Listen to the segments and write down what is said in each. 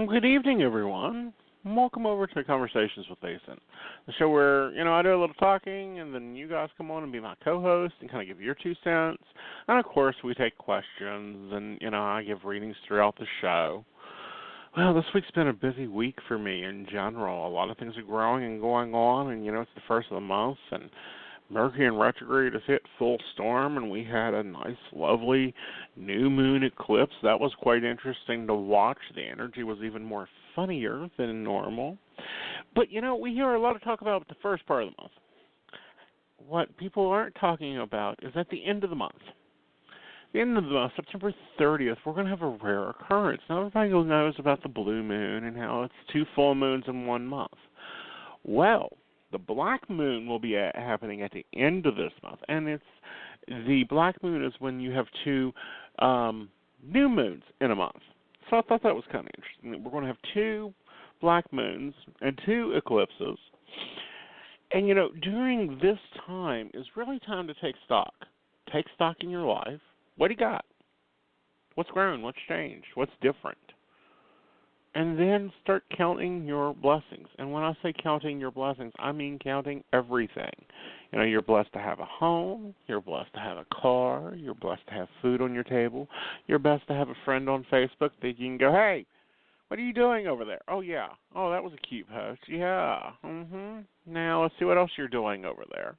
Well, good evening, everyone. Welcome over to Conversations with Aeson, the show where, I do a little talking, and then you guys come on and be my co-host and kind of give your 2 cents. And, of course, we take questions, and, I give readings throughout the show. Well, this week's been a busy week for me in general. A lot of things are growing and going on, and, it's the first of the month, and Mercury in retrograde has hit full storm, and we had a nice, lovely new moon eclipse. That was quite interesting to watch. The energy was even more funnier than normal. But, we hear a lot of talk about the first part of the month. What people aren't talking about is at the end of the month. The end of the month, September 30th, we're going to have a rare occurrence. Now, everybody knows about the blue moon and how it's 2 full moons in 1 month. Well, the black moon will be happening at the end of this month, and the black moon is when you have 2 new moons in a month. So I thought that was kind of interesting. We're going to have 2 black moons and 2 eclipses, and during this time is really time to take stock. Take stock in your life. What do you got? What's grown? What's changed? What's different? And then start counting your blessings. And when I say counting your blessings, I mean counting everything. You're blessed to have a home. You're blessed to have a car. You're blessed to have food on your table. You're blessed to have a friend on Facebook that you can go, hey, what are you doing over there? Oh, yeah. Oh, that was a cute post. Yeah. Now let's see what else you're doing over there.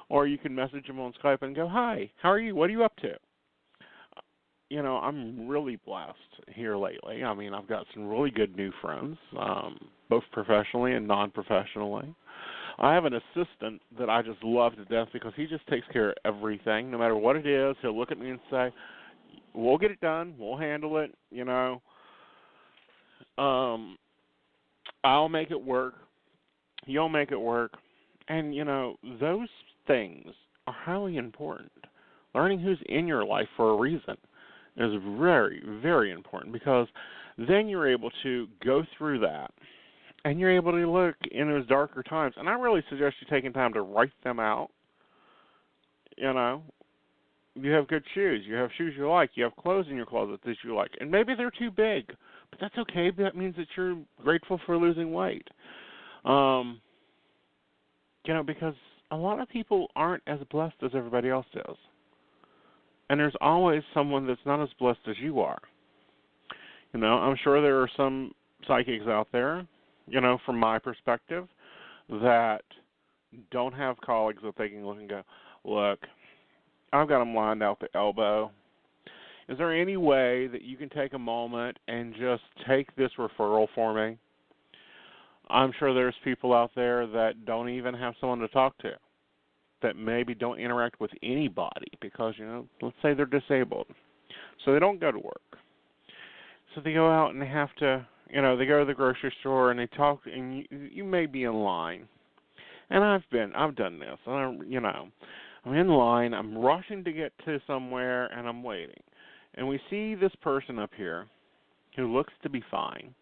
Or you can message them on Skype and go, hi, how are you? What are you up to? I'm really blessed here lately. I've got some really good new friends, both professionally and non-professionally. I have an assistant that I just love to death because he just takes care of everything. No matter what it is, he'll look at me and say, we'll get it done. We'll handle it, I'll make it work. You'll make it work. And, those things are highly important. Learning who's in your life for a reason is very, very important because then you're able to go through that and you're able to look in those darker times. And I really suggest you taking time to write them out. You have good shoes. You have shoes you like. You have clothes in your closet that you like. And maybe they're too big, but that's okay. That means that you're grateful for losing weight. Because a lot of people aren't as blessed as everybody else is. And there's always someone that's not as blessed as you are. I'm sure there are some psychics out there, from my perspective, that don't have colleagues that they can look and go, look, I've got them lined out the elbow. Is there any way that you can take a moment and just take this referral for me? I'm sure there's people out there that don't even have someone to talk to, that maybe don't interact with anybody because, let's say they're disabled. So they don't go to work. So they go out and they have to, they go to the grocery store and they talk, and you may be in line. And I've done this. I'm in line, I'm rushing to get to somewhere, and I'm waiting. And we see this person up here who looks to be fine.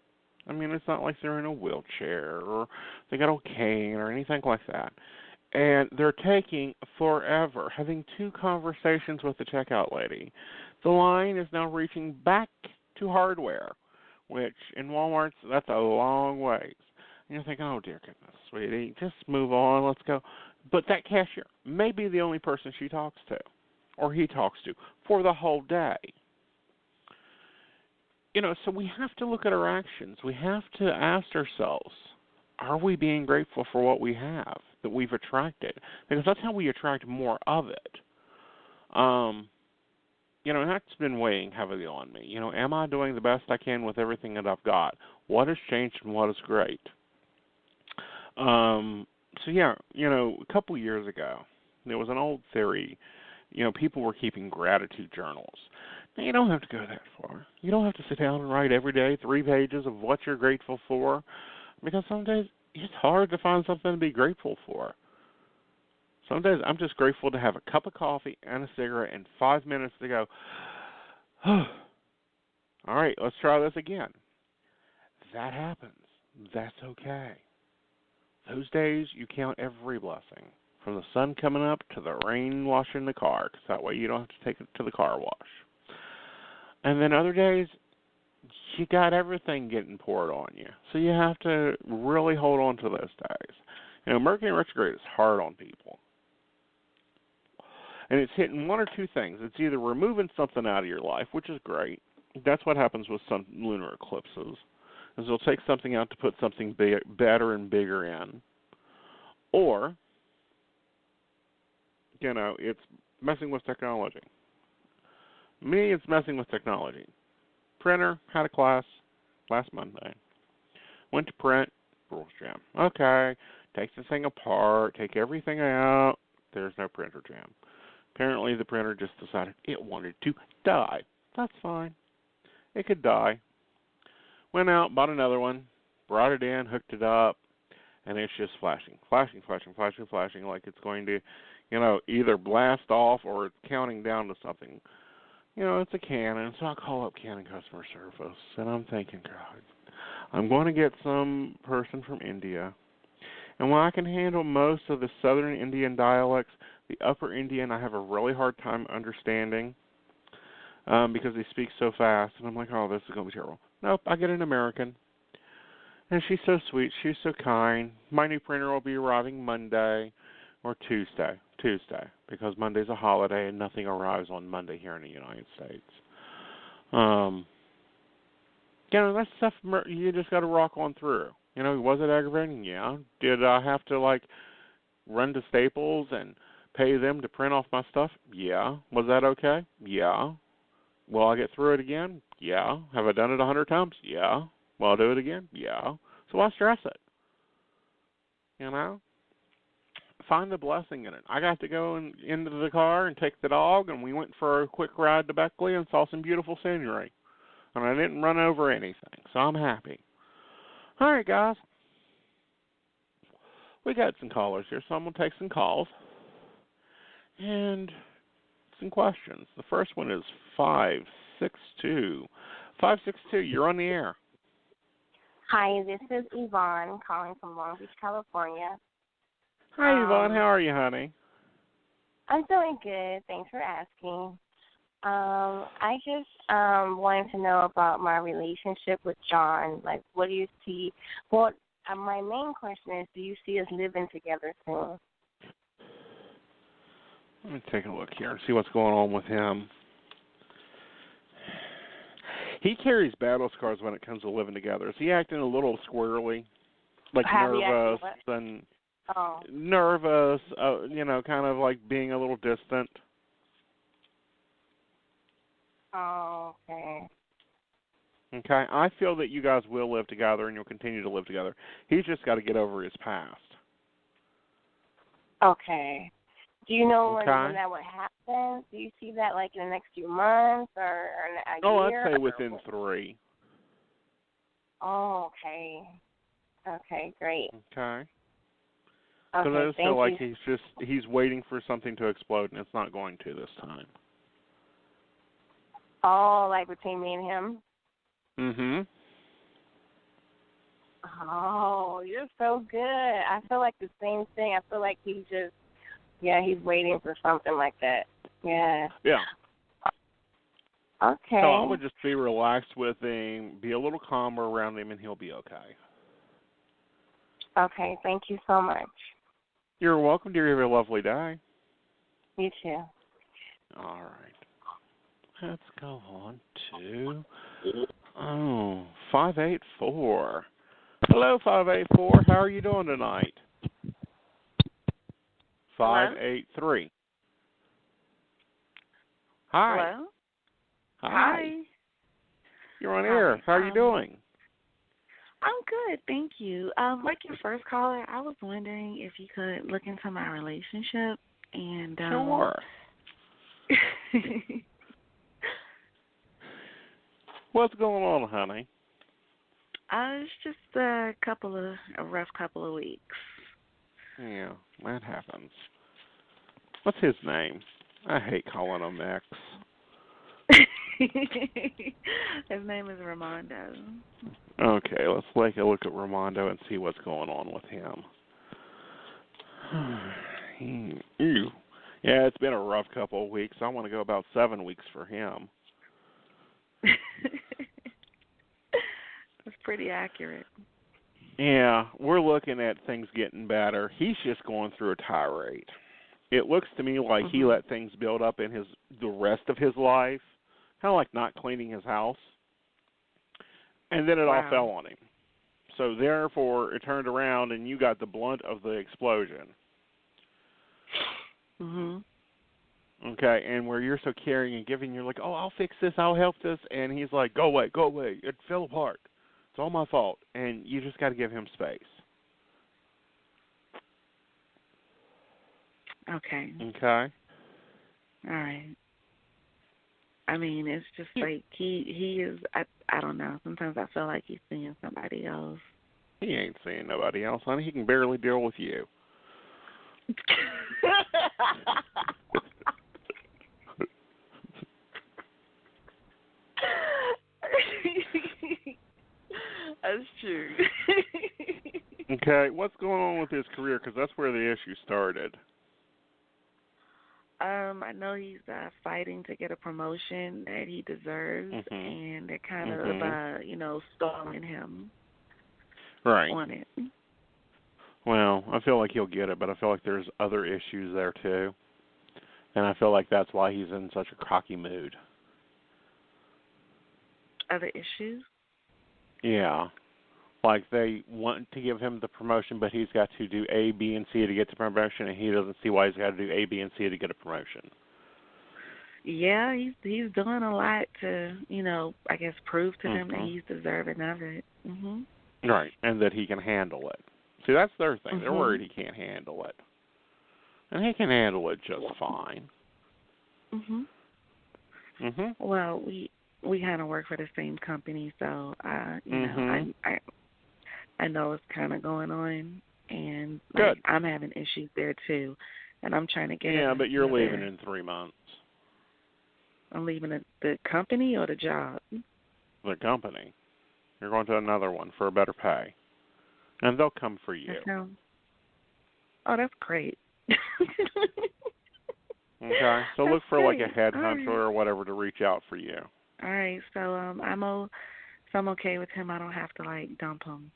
It's not like they're in a wheelchair or they got a cane or anything like that. And they're taking forever, having 2 conversations with the checkout lady. The line is now reaching back to hardware, which in Walmart, that's a long ways. And you're thinking, oh, dear goodness, sweetie, just move on, let's go. But that cashier may be the only person she talks to or he talks to for the whole day. So we have to look at our actions. We have to ask ourselves, are we being grateful for what we have, that we've attracted? Because that's how we attract more of it. And that's been weighing heavily on me. Am I doing the best I can with everything that I've got? What has changed and what is great? A couple years ago, there was an old theory, people were keeping gratitude journals. Now, you don't have to go that far. You don't have to sit down and write every day 3 pages of what you're grateful for, because some days it's hard to find something to be grateful for. Some days I'm just grateful to have a cup of coffee and a cigarette and 5 minutes to go, all right, let's try this again. That happens. That's okay. Those days you count every blessing, from the sun coming up to the rain washing the car, because that way you don't have to take it to the car wash. And then other days, you got everything getting poured on you. So you have to really hold on to those days. Mercury retrograde is hard on people. And it's hitting one or two things. It's either removing something out of your life, which is great. That's what happens with some lunar eclipses. Is they'll take something out to put something better and bigger in. Or, it's messing with technology. Me, it's messing with technology. Printer, had a class last Monday. Went to print, rules jam. Okay, take the thing apart, take everything out. There's no printer jam. Apparently the printer just decided it wanted to die. That's fine. It could die. Went out, bought another one, brought it in, hooked it up, and it's just flashing like it's going to, either blast off or it's counting down to something. It's a Canon, so I call up Canon customer service, and I'm thinking, God, I'm going to get some person from India. And while I can handle most of the southern Indian dialects, the upper Indian I have a really hard time understanding because they speak so fast. And I'm like, oh, this is going to be terrible. Nope, I get an American. And she's so sweet. She's so kind. My new printer will be arriving Monday or Tuesday, because Monday's a holiday and nothing arrives on Monday here in the United States. That stuff you just got to rock on through. Was it aggravating? Yeah. Did I have to, run to Staples and pay them to print off my stuff? Yeah. Was that okay? Yeah. Will I get through it again? Yeah. Have I done it 100 times? Yeah. Will I do it again? Yeah. So why stress it? Find the blessing in it. I got to go into the car and take the dog, and we went for a quick ride to Beckley and saw some beautiful scenery. And I didn't run over anything, so I'm happy. All right, guys. We got some callers here, so I'm going to take some calls and some questions. The first one is 562. 562, you're on the air. Hi, this is Yvonne calling from Long Beach, California. Hi, Yvonne. How are you, honey? I'm doing good. Thanks for asking. I just wanted to know about my relationship with John. What do you see? Well, my main question is, do you see us living together soon? Let me take a look here and see what's going on with him. He carries battle scars when it comes to living together. Is he acting a little squirrely, nervous and nervous? Kind of like being a little distant. Oh, okay. Okay, I feel that you guys will live together and you'll continue to live together. He's just got to get over his past. Okay. Do you know when that would happen? Do you see that in the next few months or a year? I'd say within 3. Oh, okay. Okay, great. Okay. Okay, because I just feel like he's waiting for something to explode, and it's not going to this time. Oh, like between me and him? Mm-hmm. Oh, you're so good. I feel like the same thing. I feel like he's just, he's waiting for something like that. Yeah. Yeah. Okay. So I would just be relaxed with him, be a little calmer around him, and he'll be okay. Okay, thank you so much. You're welcome, dear. Have a lovely day. You too. All right. Let's go on to 584. Hello, 584. How are you doing tonight? 583. Hi. Hello? Hi. You're on air. How are you doing? I'm good, thank you. Like your first caller, I was wondering if you could look into my relationship and Sure. What's going on, honey? It's just a rough couple of weeks. Yeah, that happens. What's his name? I hate calling him X. His name is Ramondo. Okay, let's take a look at Ramondo and see what's going on with him. Ew. Yeah, it's been a rough couple of weeks. I want to go about 7 weeks for him. pretty accurate. Yeah, we're looking at things getting better. He's just going through a tirade. It looks to me like he let things build up in the rest of his life, kind of like not cleaning his house, and then it all fell on him. So therefore, it turned around, and you got the blunt of the explosion. Okay, and where you're so caring and giving, you're like, oh, I'll fix this, I'll help this, and he's like, go away, it fell apart. It's all my fault, and you just got to give him space. Okay. Okay. All right. I mean, it's just like he is, I don't know, sometimes I feel like he's seeing somebody else. He ain't seeing nobody else, honey. He can barely deal with you. That's true. Okay, what's going on with his career? Because that's where the issue started. I know he's fighting to get a promotion that he deserves, and they're kind of, stalling him on it. Well, I feel like he'll get it, but I feel like there's other issues there, too. And I feel like that's why he's in such a cocky mood. Other issues? Yeah. Like they want to give him the promotion, but he's got to do A, B, and C to get the promotion, and he doesn't see why he's got to do A, B, and C to get a promotion. Yeah, he's doing a lot to, I guess prove to them that he's deserving of it. Right, and that he can handle it. See, that's their thing. They're worried he can't handle it. And he can handle it just fine. Well, we kind of work for the same company, so I know what's kind of going on, and I'm having issues there too, and I'm trying to get. Yeah, but you're leaving in 3 months. I'm leaving the company or the job? The company. You're going to another one for a better pay, and they'll come for you. Oh, that's great. Okay, so look for like a headhunter or whatever to reach out for you. All right, so I'm okay with him. I don't have to like dump him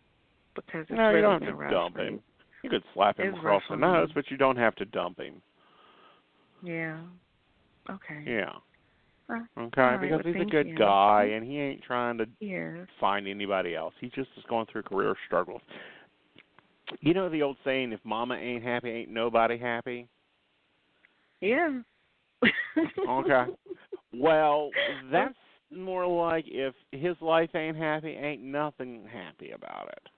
because it's really you don't have to rough dump him. You could slap him across the nose, but you don't have to dump him. Yeah. Okay. Yeah. Okay, right, because he's a good guy and he ain't trying to Yeah. find anybody else. He just is going through career struggles. You know the old saying, if mama ain't happy, ain't nobody happy? Yeah. Okay. Well, that's more like if his life ain't happy, ain't nothing happy about it.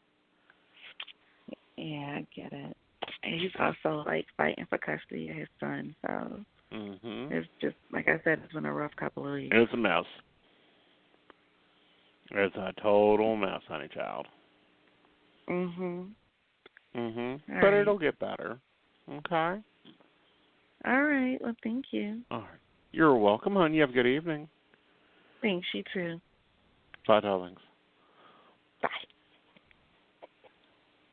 Yeah, I get it. And he's also like fighting for custody of his son, so it's just, like I said, it's been a rough couple of weeks. It's a mess. It's a total mess, honey child. But it'll get better. Okay? All right. Well, thank you. All right. You're welcome, honey. You have a good evening. Thanks. You too. Bye, darlings. Bye.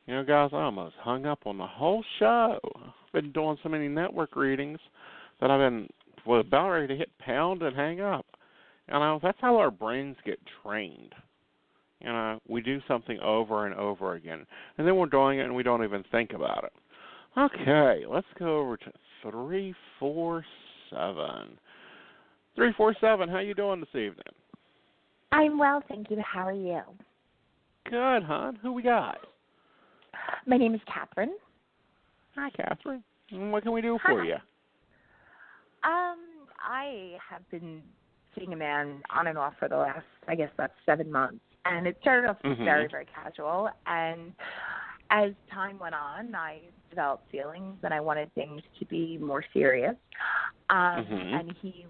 You know, guys, I almost hung up on the whole show. I've been doing so many network readings that I've been about ready to hit pound and hang up. And that's how our brains get trained. You know, we do something over and over again, and then we're doing it and we don't even think about it. Okay, let's go over to 347. 347, how you doing this evening? I'm well, thank you. How are you? Good, hon. Who we got? My name is Catherine. Hi, Catherine. What can we do for you? I have been seeing a man on and off for the last, I guess that's 7 months. And it started off very, very casual. And as time went on, I developed feelings and I wanted things to be more serious. And he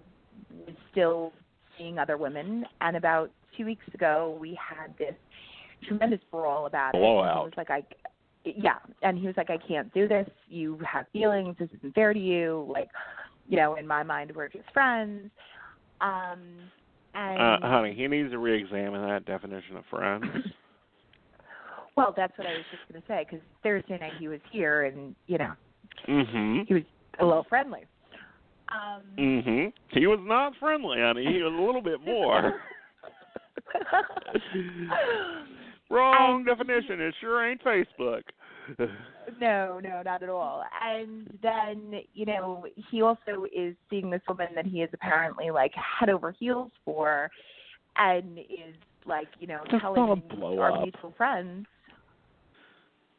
was still seeing other women. And about 2 weeks ago, we had this tremendous brawl about it. Blowout. And he was like, and he was like, I can't do this. You have feelings. This isn't fair to you. Like, you know, in my mind, we're just friends. Honey, he needs to re-examine that definition of friends. Well, that's what I was just going to say, because Thursday night he was here, and, you know, he was a little friendly. He was not friendly, honey. He was a little bit more. Wrong definition. It sure ain't Facebook. No, not at all. And then, he also is seeing this woman that he is apparently like head over heels for, and is like, telling our mutual friends.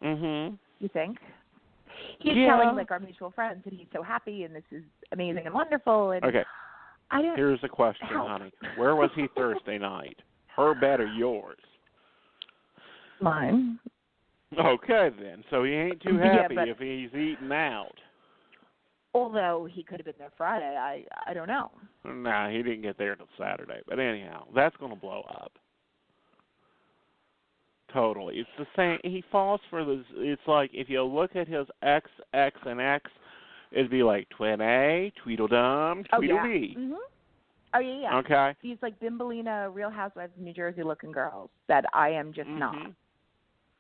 Mhm. You think? He's telling like our mutual friends that he's so happy and this is amazing and wonderful. And okay. Here's the question, honey. Where was he Thursday night? Her bed or yours? Mine. Okay, then. So he ain't too happy if he's eating out. Although he could have been there Friday. I don't know. Nah, he didn't get there until Saturday. But anyhow, that's going to blow up. Totally. It's the same. He falls for this. It's like if you look at his X, and X, it'd be like twin A, Tweedledum, Tweedledee. Mm-hmm. Oh, yeah. Okay. He's like Bimbolina, Real Housewives of New Jersey looking girls that I am just not.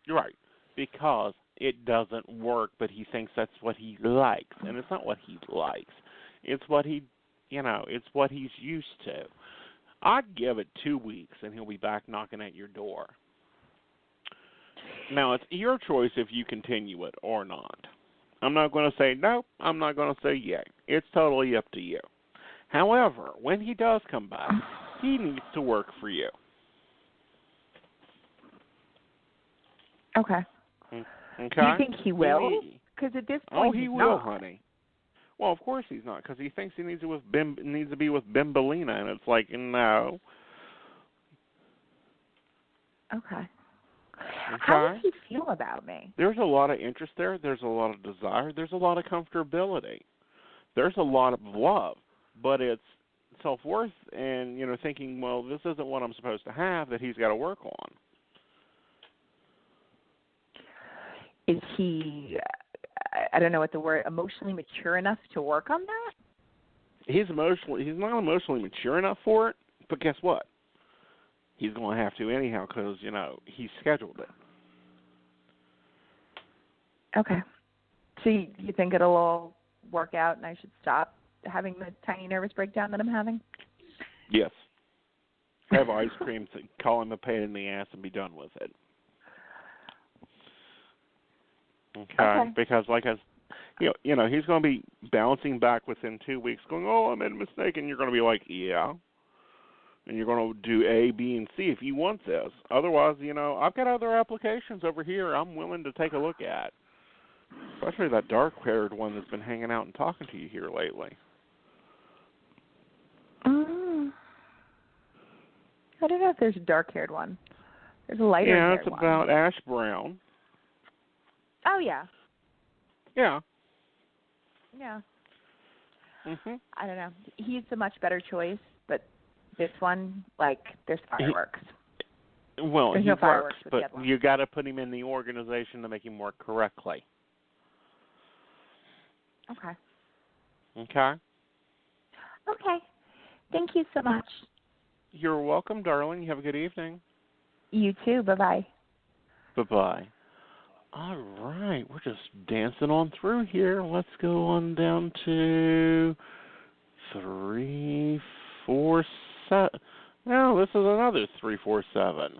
You're right. Because it doesn't work, but he thinks that's what he likes. And it's not what he likes. It's what it's what he's used to. I'd give it 2 weeks and he'll be back knocking at your door. Now, it's your choice if you continue it or not. I'm not going to say no. I'm not going to say yay. It's totally up to you. However, when he does come back, he needs to work for you. Okay. Okay? Do you think he will? Because at this point, he will, honey. Well, of course he's not, because he thinks he needs to be with Bimbolina, and it's like, no. Okay. How does he feel about me? There's a lot of interest there. There's a lot of desire. There's a lot of comfortability. There's a lot of love. But it's self-worth and, thinking, well, this isn't what I'm supposed to have, that he's got to work on. Is he, I don't know what the word, emotionally mature enough to work on that? He's not emotionally mature enough for it, but guess what? He's going to have to anyhow because, he scheduled it. Okay. So you think it'll all work out and I should stop having the tiny nervous breakdown that I'm having? Yes. Have ice cream, call him a pain in the ass, and be done with it. Okay. Because, he's going to be bouncing back within 2 weeks, going, "Oh, I made a mistake," and you're going to be like, "Yeah." And you're going to do A, B, and C if you want this. Otherwise, I've got other applications over here I'm willing to take a look at. Especially that dark-haired one that's been hanging out and talking to you here lately. I don't know if there's a dark-haired one. There's a lighter-haired one. Yeah, it's about ash brown. Oh, yeah. Yeah. Yeah. Mhm. I don't know. He's a much better choice, but this one, there's fireworks. Well, there's he no fireworks works, but you got to put him in the organization to make him work correctly. Okay. Okay. Okay. Thank you so much. You're welcome, darling. You have a good evening. You too. Bye-bye. Bye-bye. All right. We're just dancing on through here. Let's go on down to 347. No, this is another 347.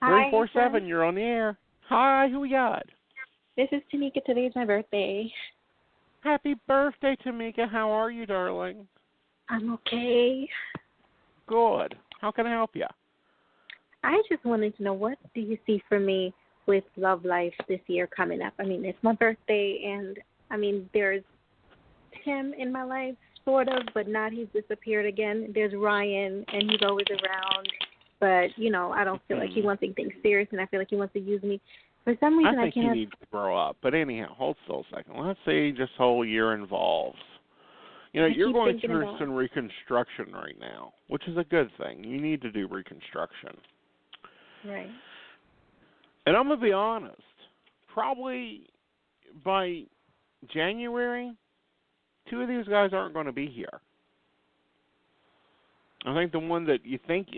Hi, 347, you're on the air. Hi, who we got? This is Tamika. Today's my birthday. Happy birthday, Tamika. How are you, darling? I'm okay. Good. How can I help you? I just wanted to know, what do you see for me with love life this year coming up? I mean, it's my birthday, and, there's Tim in my life, sort of, but not. He's disappeared again. There's Ryan, and he's always around, but, I don't feel like he wants anything serious, and I feel like he wants to use me. For some reason, I think he needs to grow up. But anyhow, hold still a second. Let's see this whole year involves. You're going through some reconstruction right now, which is a good thing. You need to do reconstruction. Right. And I'm going to be honest. Probably by January, 2 of these guys aren't going to be here. I think the one that you think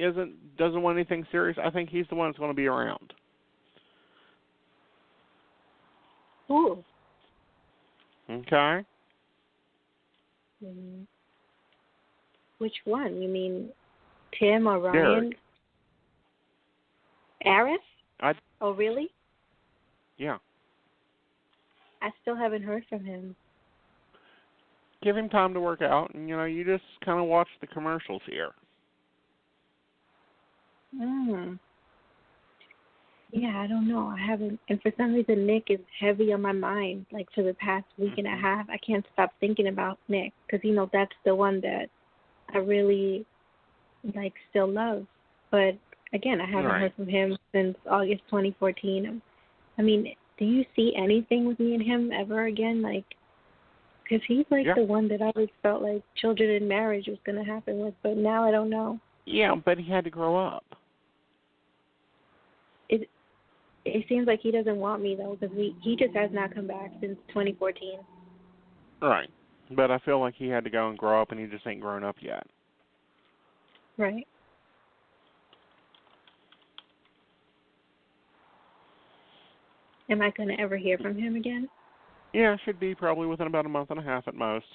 doesn't want anything serious, I think he's the one that's going to be around. Ooh. Okay. Which one? You mean Tim or Ryan? Derek. Aris? Oh, really? Yeah. I still haven't heard from him. Give him time to work out, and, you just kind of watch the commercials here. Yeah, I don't know. I haven't, and for some reason, Nick is heavy on my mind. Like for the past week and a half, I can't stop thinking about Nick because that's the one that I really still love. But again, I haven't heard from him since August 2014. I mean, do you see anything with me and him ever again? Because he's the one that I always felt like children and marriage was going to happen with, but now I don't know. Yeah, but he had to grow up. It seems like he doesn't want me, though, because he just has not come back since 2014. Right. But I feel like he had to go and grow up, and he just ain't grown up yet. Right. Am I going to ever hear from him again? Yeah, should be probably within about a month and a half at most.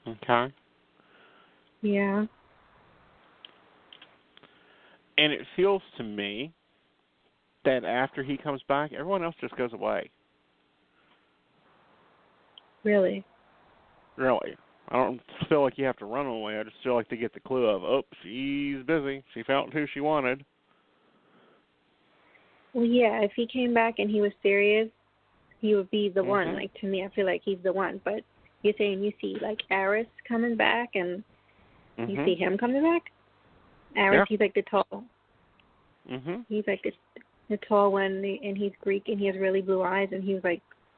Okay. Yeah. And it feels to me that after he comes back, everyone else just goes away. Really? Really. I don't feel like you have to run away. I just feel like they get the clue of, she's busy. She found who she wanted. Well, yeah, if he came back and he was serious, he would be the one. To me, I feel like he's the one. But you're saying you see, Aris coming back and you see him coming back? Aris, he's the tall. He's the tall one, and he's Greek, and he has really blue eyes, and he was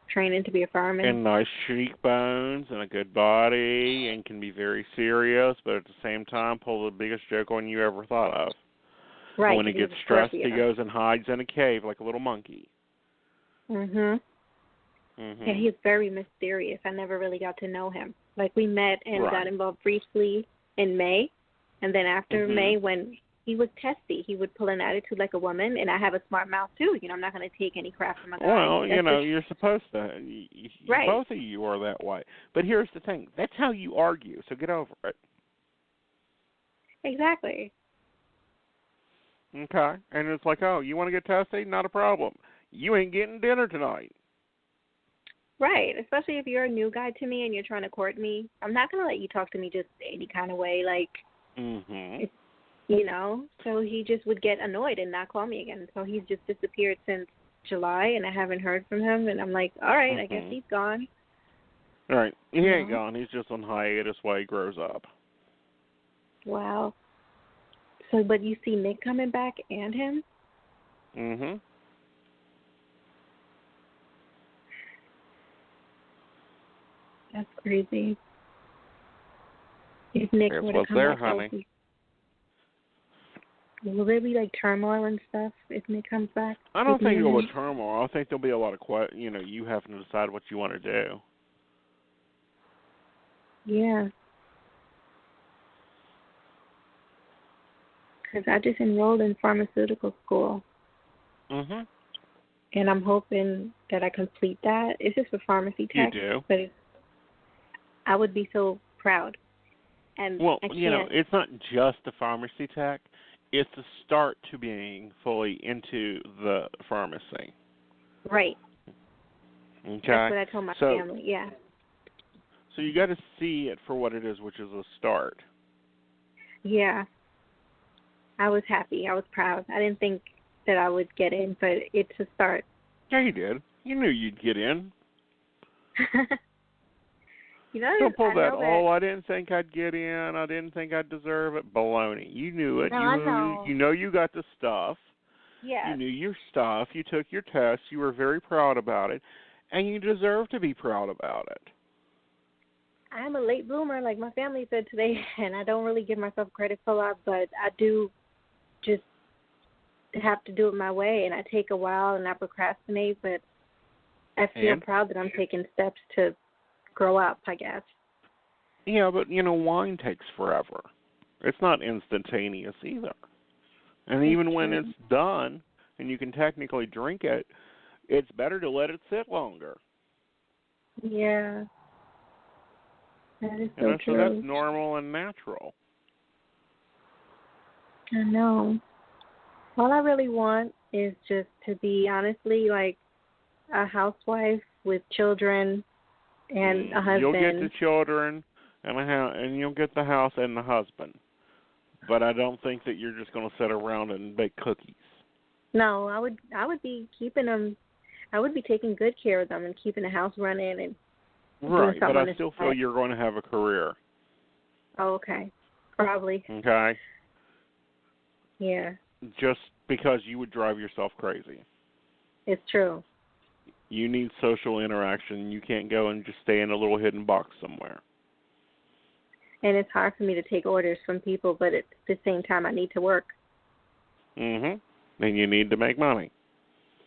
training to be a fireman. And nice cheekbones and a good body, and can be very serious, but at the same time pull the biggest joke on you ever thought of. Right. And when he gets stressed, he goes and hides in a cave like a little monkey. Yeah, he's very mysterious. I never really got to know him. We met and got involved briefly in May, and then after May, when he was testy, he would pull an attitude like a woman, and I have a smart mouth too. I'm not going to take any crap from a guy. Well, you're supposed to. Right. Both of you are that way. But here's the thing. That's how you argue, so get over it. Exactly. Okay. And it's you want to get testy? Not a problem. You ain't getting dinner tonight. Right, especially if you're a new guy to me and you're trying to court me. I'm not going to let you talk to me just any kind of way, So he just would get annoyed and not call me again. So he's just disappeared since July, and I haven't heard from him. And I'm like, all right, I guess he's gone. All right, he ain't gone. He's just on hiatus while he grows up. Wow. So, but you see Nick coming back and him? That's crazy. If Nick would have come back, honey. Will there be turmoil and stuff if Nick comes back? I don't think there'll be turmoil. I think there'll be a lot of you having to decide what you want to do. Yeah. Because I just enrolled in pharmaceutical school. And I'm hoping that I complete that. It's just for pharmacy tech. You do? But I would be so proud. And well, it's not just the pharmacy tech. It's the start to being fully into the pharmacy. Right. Okay. That's what I told my family, yeah. So you got to see it for what it is, which is a start. Yeah. I was happy. I was proud. I didn't think that I would get in, but it's a start. Yeah, you did. You knew you'd get in. Don't pull that, I didn't think I'd get in. I didn't think I'd deserve it. Baloney. You knew it. No, I know. You know you got the stuff. Yeah. You knew your stuff. You took your test. You were very proud about it. And you deserve to be proud about it. I'm a late bloomer, like my family said today, and I don't really give myself credit for a lot, but I do just have to do it my way, and I take a while and I procrastinate, but I feel proud that I'm taking steps to grow up, I guess. Yeah, but, wine takes forever. It's not instantaneous either. And even when it's done and you can technically drink it, it's better to let it sit longer. Yeah. That is so true. So that's normal and natural. I know. All I really want is just to be, honestly, like a housewife with children and a husband. You'll get the children and you'll get the house and the husband. But I don't think that you're just going to sit around and bake cookies. No, I would be keeping them. I would be taking good care of them and keeping the house running and right. But I still feel side. You're going to have a career. Oh, okay. Probably. Okay. Yeah. Just because you would drive yourself crazy. It's true. You need social interaction. You can't go and just stay in a little hidden box somewhere. And it's hard for me to take orders from people, but at the same time, I need to work. And you need to make money.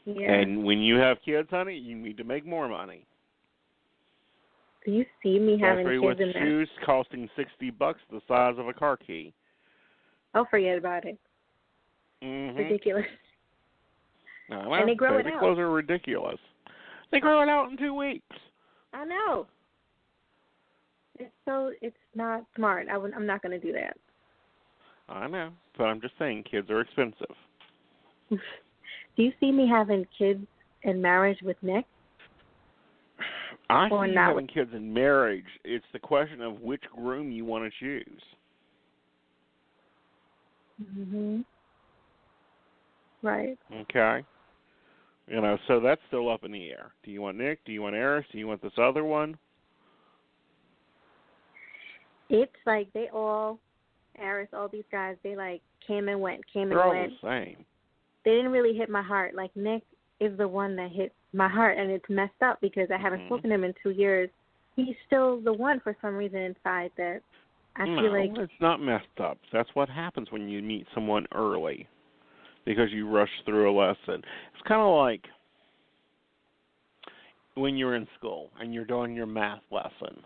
Yeah. And when you have kids, honey, you need to make more money. Do you see me having kids with in shoes costing $60 the size of a car key? Oh, forget about it. Ridiculous. No, and they grow it out. Baby clothes are ridiculous. They grow it out in 2 weeks. I know. It's not smart. I'm not going to do that. I know, but I'm just saying kids are expensive. Do you see me having kids in marriage with Nick? I see you having kids in marriage. It's the question of which groom you want to choose. Right. Okay. So that's still up in the air. Do you want Nick? Do you want Eris? Do you want this other one? It's like Eris, all these guys, they like came and went. They're all the same. They didn't really hit my heart. Like Nick is the one that hit my heart, and it's messed up because I haven't spoken to him in 2 years. He's still the one for some reason inside that I feel like... No, it's not messed up. That's what happens when you meet someone early because you rush through a lesson. It's kind of like when you're in school and you're doing your math lesson.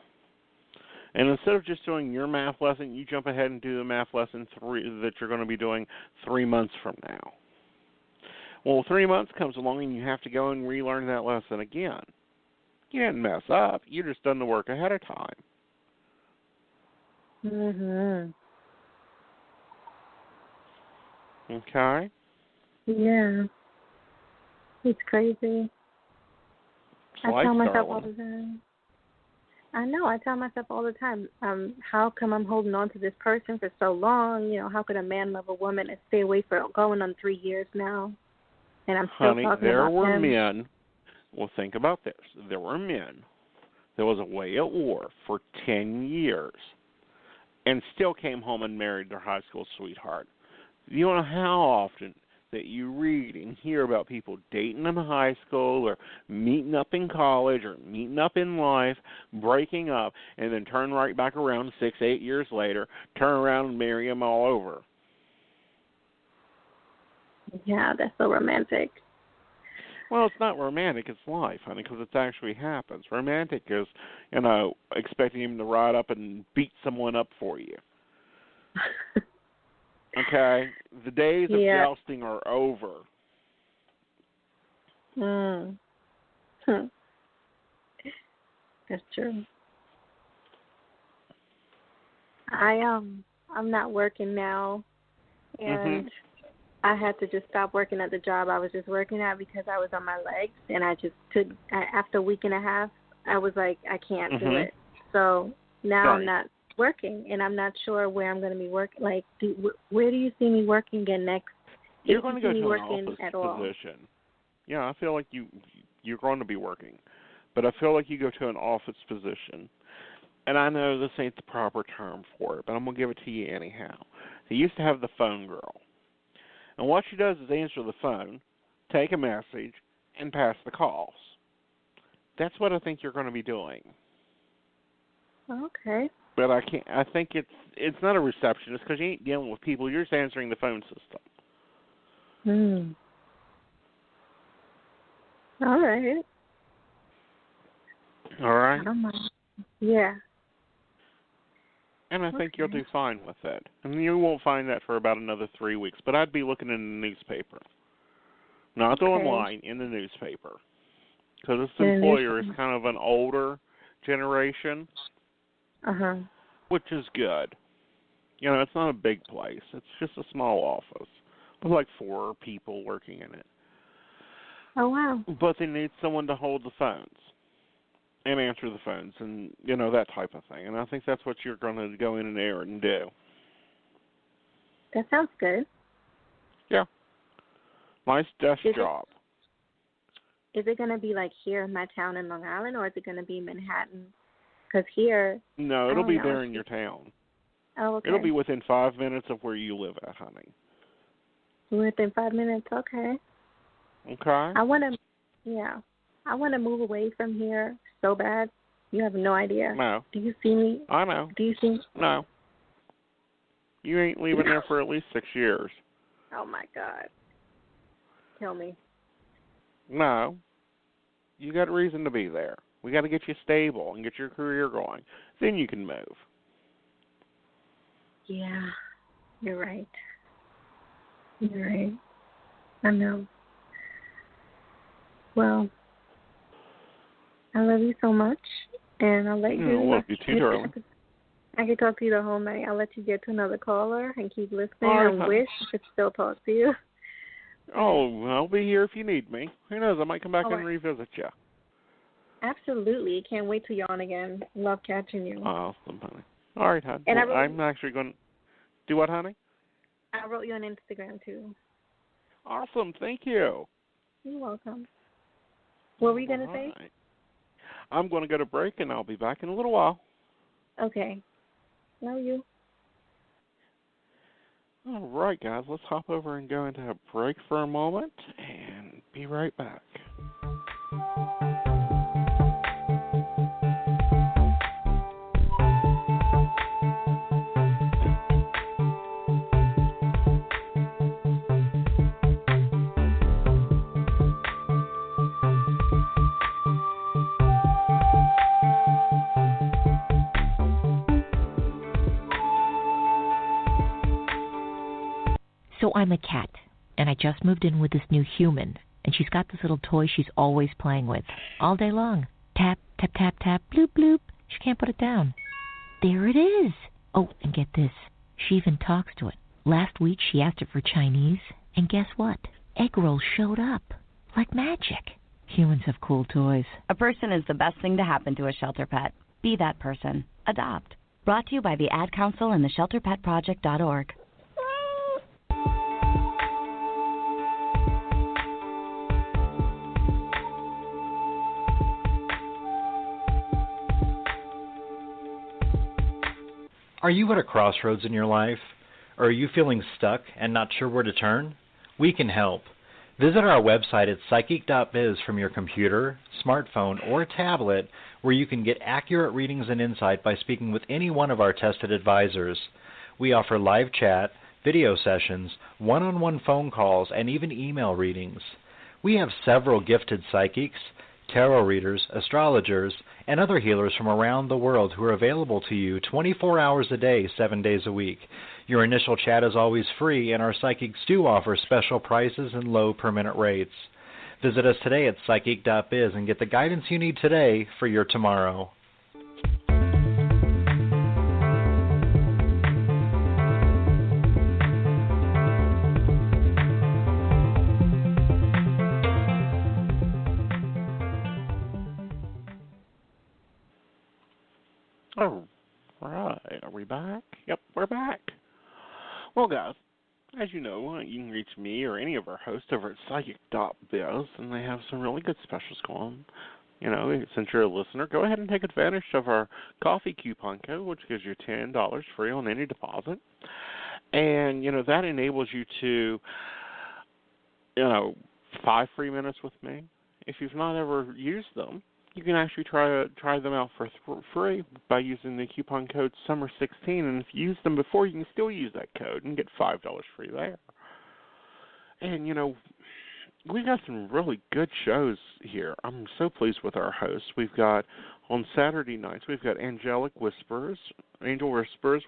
And instead of just doing your math lesson, you jump ahead and do the math lesson that you're going to be doing 3 months from now. Well, 3 months comes along and you have to go and relearn that lesson again. You didn't mess up. You just done the work ahead of time. Okay? Yeah. It's crazy. I tell myself all the time. I know. I tell myself all the time, how come I'm holding on to this person for so long? How could a man love a woman and stay away for going on 3 years now? And I'm still talking about him. There were men. Well, think about this. There were men that was away at war for 10 years and still came home and married their high school sweetheart. You know how often that you read and hear about people dating in high school or meeting up in college or meeting up in life, breaking up, and then turn right back around 6-8 years later, turn around and marry them all over. Yeah, that's so romantic. Well, it's not romantic, it's life, honey, because it actually happens. Romantic is, expecting him to ride up and beat someone up for you. Okay? The days of jousting are over. That's true. I'm not working now, and I had to just stop working at the job I was just working at because I was on my legs, and I just after a week and a half, I was like, I can't do it. So now I'm not working, and I'm not sure where I'm going to be working. Like, where do you see me working again next? You're going to go to an office position. Yeah, I feel like you're going to be working, but I feel like you go to an office position. And I know this ain't the proper term for it, but I'm going to give it to you anyhow. They used to have the phone girl. And what she does is answer the phone, take a message, and pass the calls. That's what I think you're going to be doing. Okay. But I think it's not a receptionist because you ain't dealing with people. You're just answering the phone system. All right. All right? I don't mind. Yeah. And I think you'll do fine with it. And you won't find that for about another 3 weeks. But I'd be looking in the newspaper. Not the online, in the newspaper. Because this employer is kind of an older generation. which is good. It's not a big place. It's just a small office with like 4 people working in it. Oh, wow. But they need someone to hold the phones and answer the phones and, that type of thing. And I think that's what you're going to go in there and do. That sounds good. Yeah. Nice desk job. Is it going to be like here in my town in Long Island, or is it going to be Manhattan? Because here... No, it'll be there in your town. Oh, okay. It'll be within 5 minutes of where you live at, honey. Within 5 minutes, okay. Okay. I want to move away from here so bad. You have no idea. No. Do you see me? I know. Do you see? No. You ain't leaving there for at least 6 years. Oh, my God. Kill me. No. You got a reason to be there. We got to get you stable and get your career going. Then you can move. Yeah. You're right. You're right. I know. Well, I love you so much, and I'll let you. I love you too, darling. I could talk to you the whole night. I'll let you get to another caller and keep listening. I wish I could still talk to you. Oh, I'll be here if you need me. Who knows? I might come back and revisit you. Absolutely. Can't wait to yawn again. Love catching you. Awesome, honey. All right, honey. And well, I'm actually going to do what, honey? I wrote you on Instagram, too. Awesome. Thank you. You're welcome. What were you going to say? I'm going to go to break, and I'll be back in a little while. Okay. Love you. All right, guys. Let's hop over and go into a break for a moment and be right back. So I'm a cat, and I just moved in with this new human, and she's got this little toy she's always playing with, all day long. Tap, tap, tap, tap, bloop, bloop. She can't put it down. There it is. Oh, and get this. She even talks to it. Last week she asked it for Chinese, and guess what? Egg rolls showed up. Like magic. Humans have cool toys. A person is the best thing to happen to a shelter pet. Be that person. Adopt. Brought to you by the Ad Council and the ShelterPetProject.org. Are you at a crossroads in your life? Or are you feeling stuck and not sure where to turn? We can help. Visit our website at psychic.biz from your computer, smartphone, or tablet, where you can get accurate readings and insight by speaking with any one of our tested advisors. We offer live chat, video sessions, one-on-one phone calls, and even email readings. We have several gifted psychics, tarot readers, astrologers, and other healers from around the world who are available to you 24 hours a day, 7 days a week. Your initial chat is always free, and our psychics do offer special prices and low per-minute rates. Visit us today at psychic.biz and get the guidance you need today for your tomorrow. All right. Are we back? Yep, we're back. Well, guys, as you know, you can reach me or any of our hosts over at psychic.biz, and they have some really good specials going on. Since you're a listener, go ahead and take advantage of our coffee coupon code, which gives you $10 free on any deposit. And, that enables you to, 5 free minutes with me. If you've not ever used them, you can actually try them out for free by using the coupon code SUMMER16, and if you use them before, you can still use that code and get $5 free there. And, we've got some really good shows here. I'm so pleased with our hosts. We've got, on Saturday nights, we've got Angel Whispers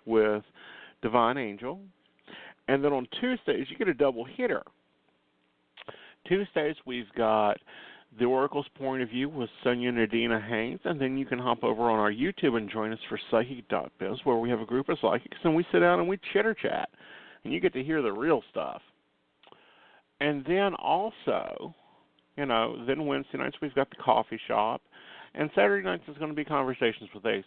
with Divine Angel. And then on Tuesdays, you get a double hitter. Tuesdays, we've got The Oracle's Point of View with Sonia Nadina Haynes, and then you can hop over on our YouTube and join us for psychic.biz, where we have a group of psychics, and we sit down and we chitter-chat, and you get to hear the real stuff. And then also, then Wednesday nights we've got the coffee shop, and Saturday nights is going to be Conversations with Aeson.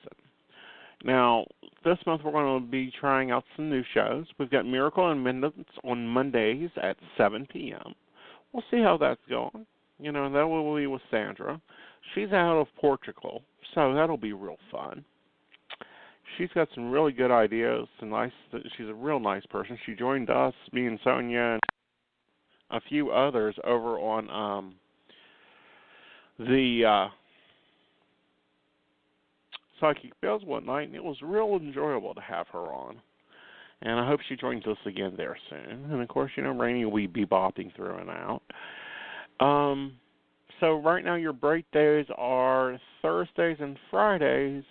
Now, this month we're going to be trying out some new shows. We've got Miracle and Minutes on Mondays at 7 p.m. We'll see how that's going. That will be with Sandra. She's out of Portugal, so that'll be real fun. She's got some really good ideas, and she's a real nice person. She joined us, me and Sonia, and a few others over on the Psychic Biz one night, and it was real enjoyable to have her on. And I hope she joins us again there soon. And, of course, Rainey will be bopping through and out. So right now your break days are Thursdays and Fridays,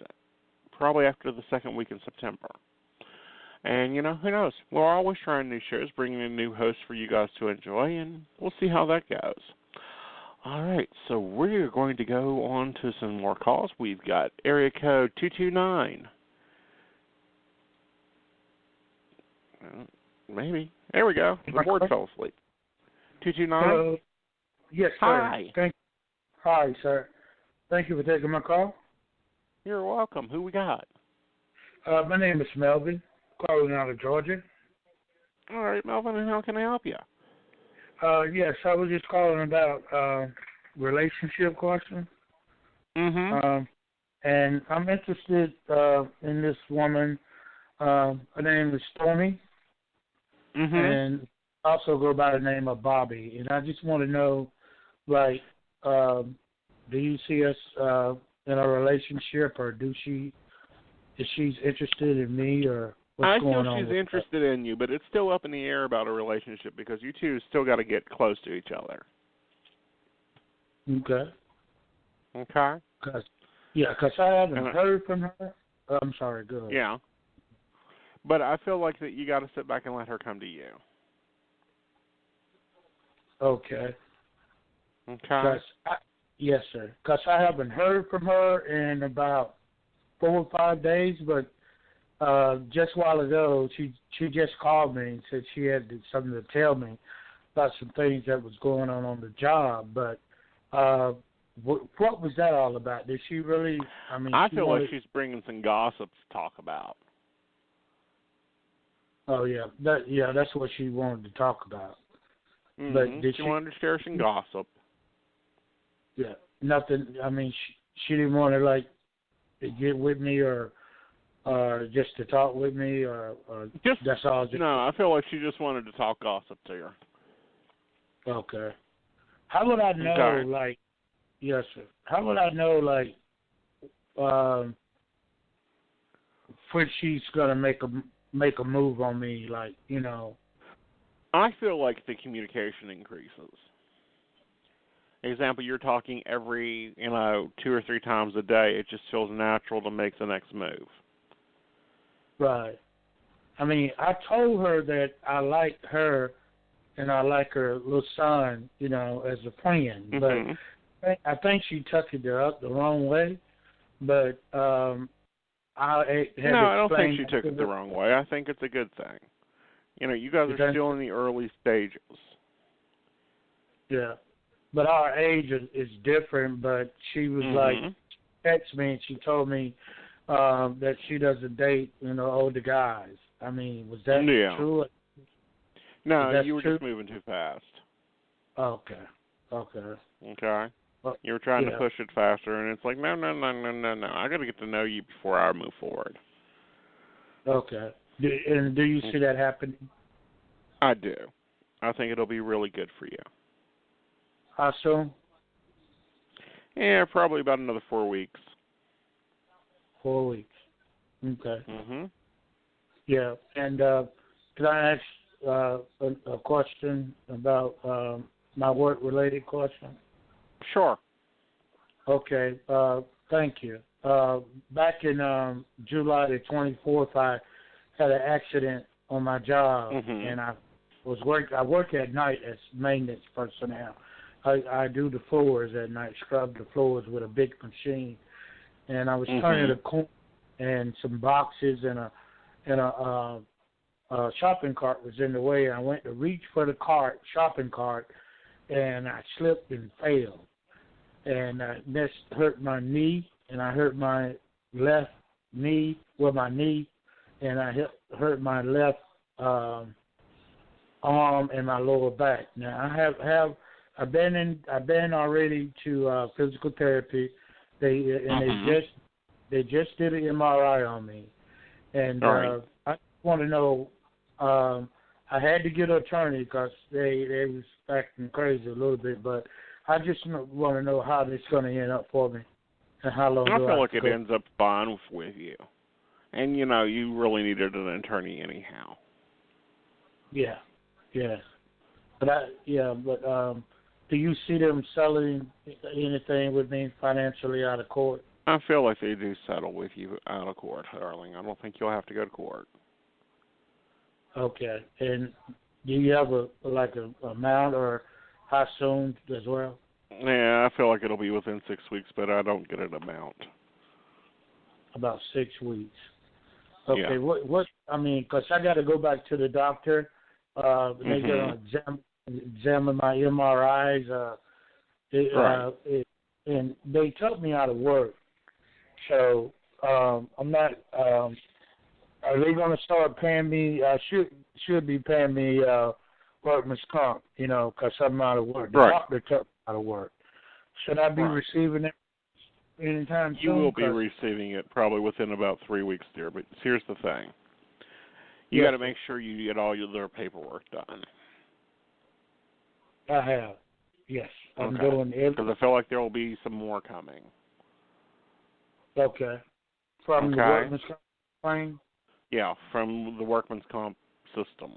probably after the second week in September. And, who knows? We're always trying new shows, bringing in new hosts for you guys to enjoy, and we'll see how that goes. All right, so we're going to go on to some more calls. We've got area code 229. Maybe. There we go. The board fell asleep. 229? Hello. Yes, sir. Hi. Hi, sir. Thank you for taking my call. You're welcome. Who we got? My name is Melvin, calling out of Georgia. All right, Melvin, and how can I help you? Yes, I was just calling about relationship questions. Mm-hmm. And I'm interested in this woman. Her name is Stormy. Mm-hmm. And also go by the name of Bobby. And I just want to know, do you see us in a relationship, or is she interested in me, or what's going on? I feel she's interested in you, but it's still up in the air about a relationship because you two still got to get close to each other. Okay. Okay. Because I haven't heard from her. I'm sorry, go ahead. Yeah. But I feel like that you got to sit back and let her come to you. Okay. Okay. Yes, sir. Because I haven't heard from her in about 4 or 5 days, but just a while ago, she just called me and said she had something to tell me about some things that was going on the job. But what was that all about? Did she really? I feel like she's bringing some gossip to talk about. Oh yeah, that's what she wanted to talk about. Mm-hmm. But did she wanted to share some gossip? Yeah, nothing. She didn't want to get with me or just to talk with me or just that's all. No, I feel like she just wanted to talk gossip to her. Okay. How would I know? Okay. Yes, sir. How would I know? When she's gonna make a move on me? I feel like the communication increases. Example, you're talking every, 2 or 3 times a day. It just feels natural to make the next move. Right. I told her that I like her and I like her little son, as a friend. Mm-hmm. But I think she took it the wrong way. But I don't think she took it the wrong way. I think it's a good thing. You guys are still in the early stages. Yeah. But our age is different, but she was text me and she told me that she doesn't date, older guys. Was that true? No, you were just moving too fast. Okay. Okay. Well, you were trying to push it faster, and it's like, no. I got to get to know you before I move forward. Okay. And do you see that happening? I do. I think it'll be really good for you. How soon? Yeah, probably about another 4 weeks. 4 weeks. Okay. Mhm. Yeah, and can I ask a question about my work-related question? Sure. Okay. Thank you. Back in July the 24th, I had an accident on my job, and I work at night as maintenance personnel. I do the floors at night, scrub the floors with a big machine. And I was turning a corner, and some boxes and a shopping cart was in the way. I went to reach for the shopping cart, and I slipped and fell. And I hurt my knee, and I hurt my left knee with my knee, and I hurt my left arm and my lower back. Now I've been already to physical therapy. They just did an MRI on me, and I want to know. I had to get an attorney because they was acting crazy a little bit, but I just want to know how this is going to end up for me and how long. I feel like it ends up fine with you, and you really needed an attorney anyhow. Yeah. But do you see them selling anything with me financially out of court? I feel like they do settle with you out of court, darling. I don't think you'll have to go to court. Okay. And do you have a amount or how soon as well? Yeah, I feel like it'll be within 6 weeks, but I don't get an amount. About 6 weeks. Okay. Yeah. What? I mean, because I got to go back to the doctor. They're going to examine my MRIs. And they took me out of work. So I'm not. Are they going to start paying me? Should be paying me workman's comp, because I'm out of work. The doctor took me out of work. Should I be receiving it anytime soon? You will be receiving it probably within about 3 weeks, dear. But here's the thing: you got to make sure you get all their paperwork done. I have. Yes, I'm doing it. Because I feel like there will be some more coming. Okay. From the workman's comp claim? Yeah, from the workman's comp system.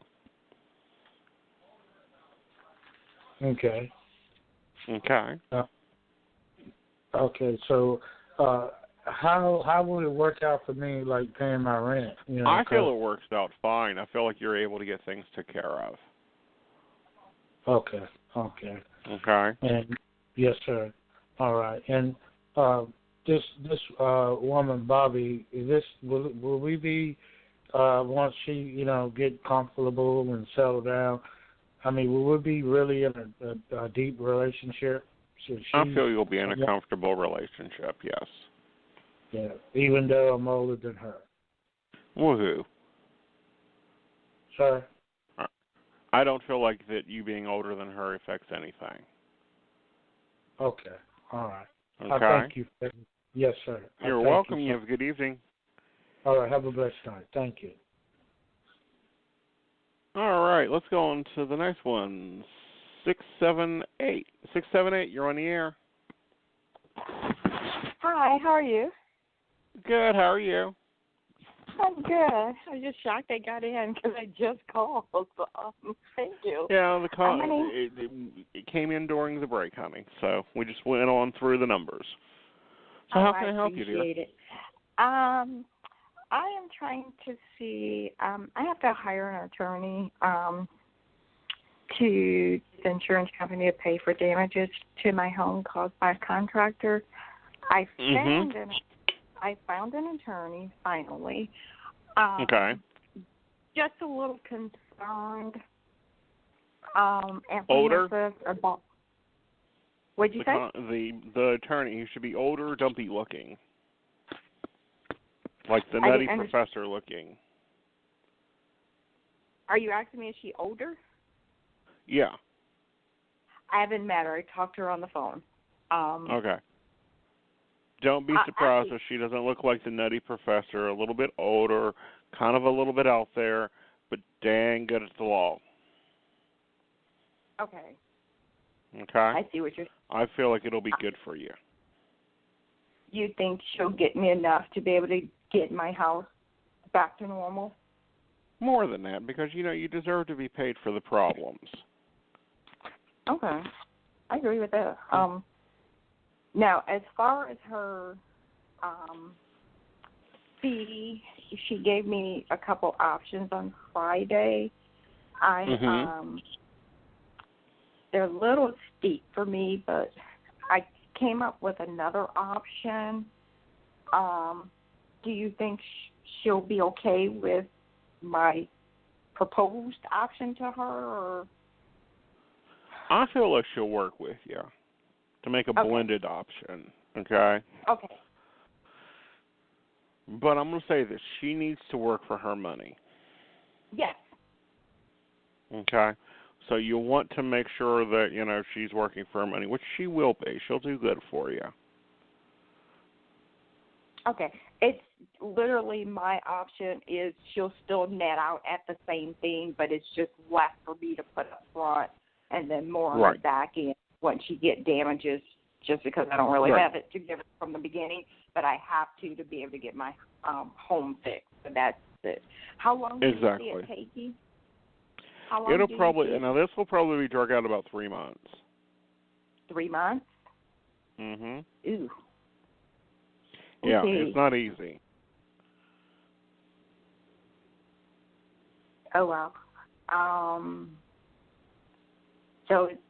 Okay. Okay, so how will it work out for me, like paying my rent? I feel it works out fine. I feel like you're able to get things taken care of. Okay. And yes, sir. All right. And this woman, Bobby, will we be once she get comfortable and settle down? I mean, will we be really in a deep relationship? I feel you'll be in a comfortable relationship. Yes. Yeah. Even though I'm older than her. Woohoo. Sorry. I don't feel like that you being older than her affects anything. Okay. All right. Okay. Thank you. Yes, sir. You're welcome. You have a good evening. All right. Have a blessed night. Thank you. All right. Let's go on to the next one. 678. 678, you're on the air. Hi, how are you? Good. How are you? I'm good. I was just shocked I got in because I just called. So, thank you. Yeah, the call it came in during the break, honey. So we just went on through the numbers. So how can I help you, dear? Appreciate it. I am trying to see. I have to hire an attorney to the insurance company to pay for damages to my home caused by a contractor. I found an attorney finally. Just a little concerned. Older? About, what'd you say? The attorney, he should be older, dumpy looking. Like the nutty professor looking. Are you asking me, is she older? Yeah. I haven't met her. I talked to her on the phone. Okay. Don't be surprised if she doesn't look like the nutty professor, a little bit older, kind of a little bit out there, but dang good at the law. Okay. Okay? I see what you're saying. I feel like it'll be good for you. You think she'll get me enough to be able to get my house back to normal? More than that, because, you deserve to be paid for the problems. Okay. I agree with that. Now, as far as her fee, she gave me a couple options on Friday. they're a little steep for me, but I came up with another option. Do you think she'll be okay with my proposed option to her? Or? I feel like she'll work with you to make a blended option, okay? Okay. But I'm going to say this. She needs to work for her money. Yes. Okay? So you'll want to make sure that, you know, she's working for her money, which she will be. She'll do good for you. Okay. It's literally my option is she'll still net out at the same thing, but it's just less for me to put up front and then more on the back end once she get damages, just because I don't really have it to give her from the beginning, but I have to be able to get my home fixed. So that's it. How long do you see it taking? It'll probably, now this will probably be drug out about 3 months. 3 months? Mm-hmm. Ooh. Yeah, Okay. it's not easy. Oh, wow. So it's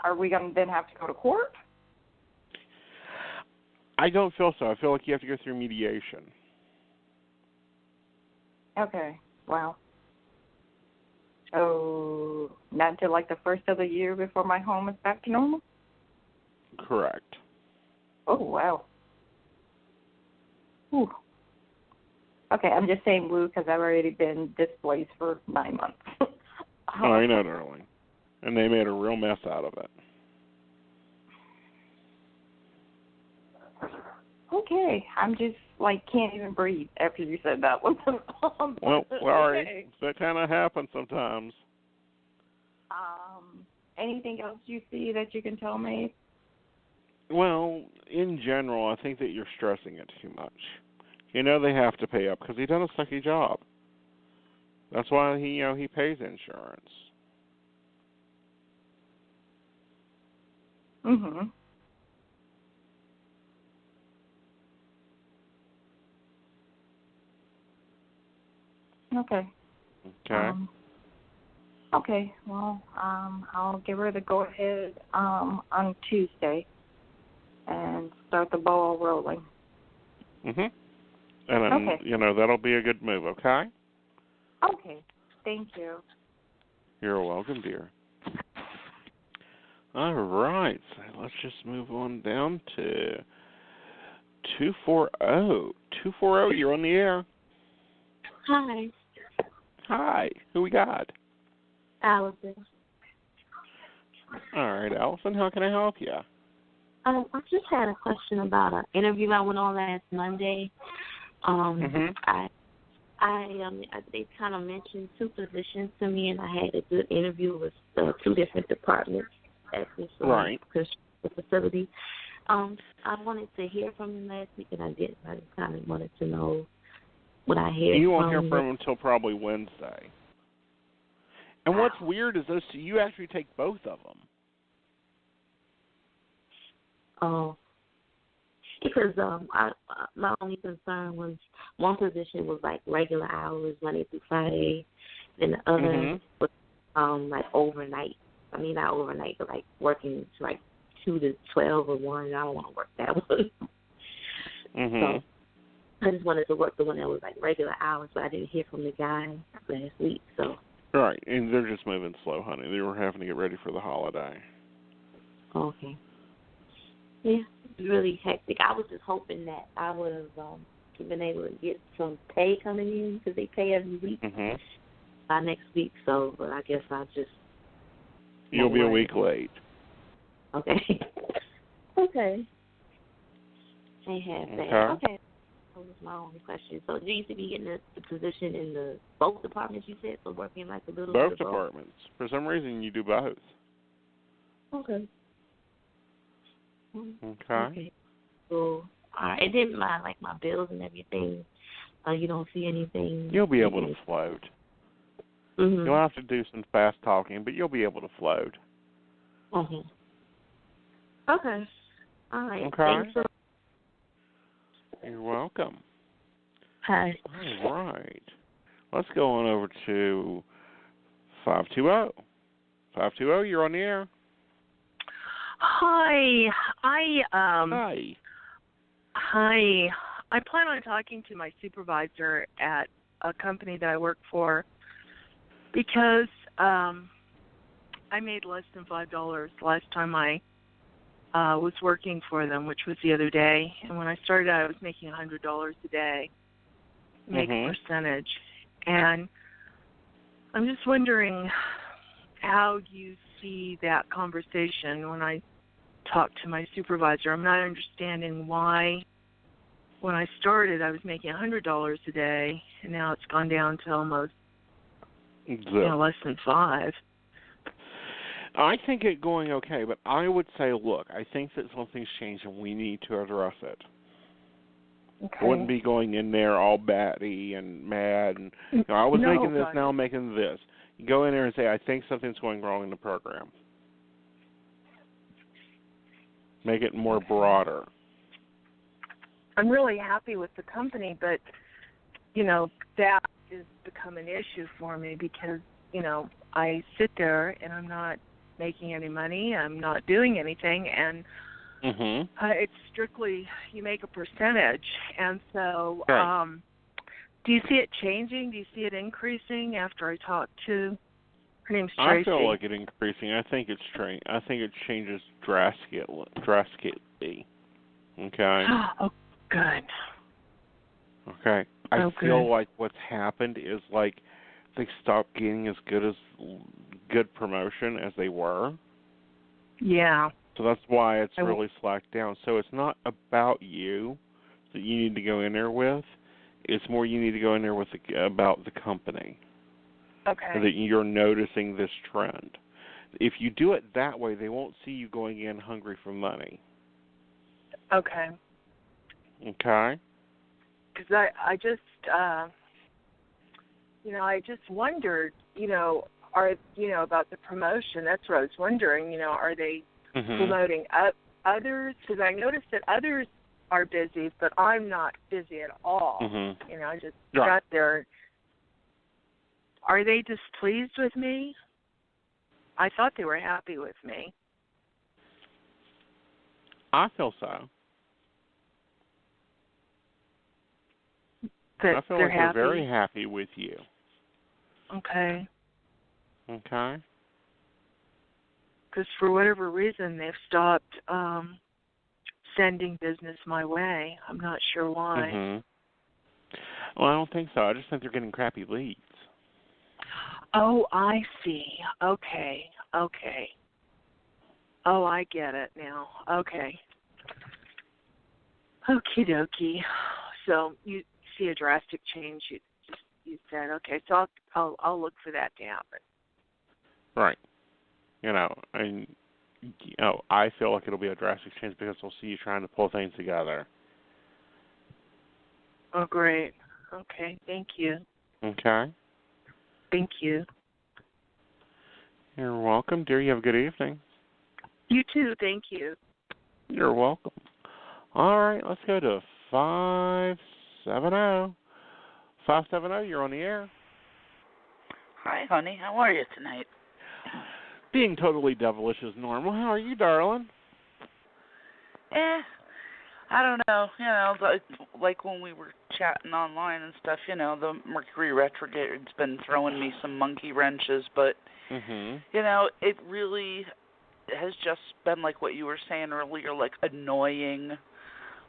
are we going to then have to go to court? I don't feel so. I feel like you have to go through mediation. Okay. Wow. Oh, not until like the first of the year before my home is back to normal? Correct. Oh, wow. Whew. Okay, I'm just saying woo because I've already been displaced for 9 months. Oh, I know, darling. And they made a real mess out of it. Okay, I'm just like can't even breathe after you said that one. Well, sorry. Okay. That kind of happens sometimes. Anything else you see that you can tell me? Well, in general, I think that you're stressing it too much. You know they have to pay up because he done a sucky job. That's why he pays insurance. Mhm. Okay. Okay. Okay. Well, I'll give her the go ahead on Tuesday and start the ball rolling. Mhm. And that'll be a good move. Okay. Okay. Thank you. You're welcome, dear. All right. So let's just move on down to 240. 240, you're on the air. Hi. Hi. Who we got? Allison. All right, Allison. How can I help you? I just had a question about an interview I went on last Monday. They kind of mentioned 2 positions to me, and I had a good interview with 2 different departments at this facility. I wanted to hear from him last week, and I didn't. I just kind of wanted to know what I hear. You won't hear from him until probably Wednesday. And what's weird is you actually take both of them. Oh. Because my only concern was one position was like regular hours, Monday through Friday, and the other was like overnight. I mean, not overnight, but like working to like 2 to 12 or 1. I don't want to work that one. So I just wanted to work the one that was like regular hours, but I didn't hear from the guy last week. So. Right, and they're just moving slow, honey. They were having to get ready for the holiday. Okay. Yeah, it's really hectic. I was just hoping that I would have been able to get some pay coming in because they pay every week by next week. So, but I guess I'll just. You'll be a week late. Okay. Okay. They have that. Okay. That was my only question. So, do you be getting the position in both departments? You said so, working like a little. Both departments. For some reason, you do both. Okay. Okay. So, it didn't mind like my bills and everything. You don't see anything. You'll be able to float. You'll have to do some fast talking, but you'll be able to float. Okay. All right. Okay. Thanks. You're welcome. Hi. All right. Let's go on over to 520. 520, you're on the air. Hi. Hi. Hi. I plan on talking to my supervisor at a company that I work for because I made less than $5 last time I was working for them, which was the other day. And when I started out, I was making $100 a day, make a percentage. And I'm just wondering how you see that conversation when I talk to my supervisor. I'm not understanding why when I started I was making $100 a day, and now it's gone down to almost less than $5. I think it's going okay, but I would say, look, I think that something's changed and we need to address it. Okay. I wouldn't be going in there all batty and mad. And I was making this, now I'm making this. You go in there and say, I think something's going wrong in the program. Make it more broader. I'm really happy with the company, but, that has become an issue for me because, I sit there and I'm not making any money. I'm not doing anything. And it's strictly you make a percentage. And so do you see it changing? Do you see it increasing after I talk to her name's Tracy? I feel like it increasing. I think it's I think it changes drastically. Okay. Oh, good. Okay. I feel like what's happened is like they stopped getting as good promotion as they were. Yeah. So that's why it's really slacked down. So it's not about you that you need to go in there with. It's more you need to go in there with about the company. Okay. That you're noticing this trend. If you do it that way, they won't see you going in hungry for money. Okay. Okay. Because I just, I just wondered, about the promotion. That's what I was wondering. Are they promoting others? Because I noticed that others are busy, but I'm not busy at all. I just got there. Are they displeased with me? I thought they were happy with me. I feel so. That I feel they're like happy. they're very happy with you. Okay. Okay. Because for whatever reason, they've stopped sending business my way. I'm not sure why. Well, I don't think so. I just think they're getting crappy leads. Oh, I see. Okay. Oh, I get it now. Okay. Okie dokie. So you see a drastic change. You said okay. So I'll look for that to happen. Right. I feel like it'll be a drastic change because they'll see you trying to pull things together. Oh, great. Okay. Thank you. Okay. Thank you. You're welcome, dear. You have a good evening. You too. Thank you. You're welcome. All right, let's go to 570. 570, you're on the air. Hi, honey. How are you tonight? Being totally devilish as normal. How are you, darling? I don't know. Like when we were chatting online and stuff, the Mercury retrograde's been throwing me some monkey wrenches, but, it really has just been like what you were saying earlier, like annoying,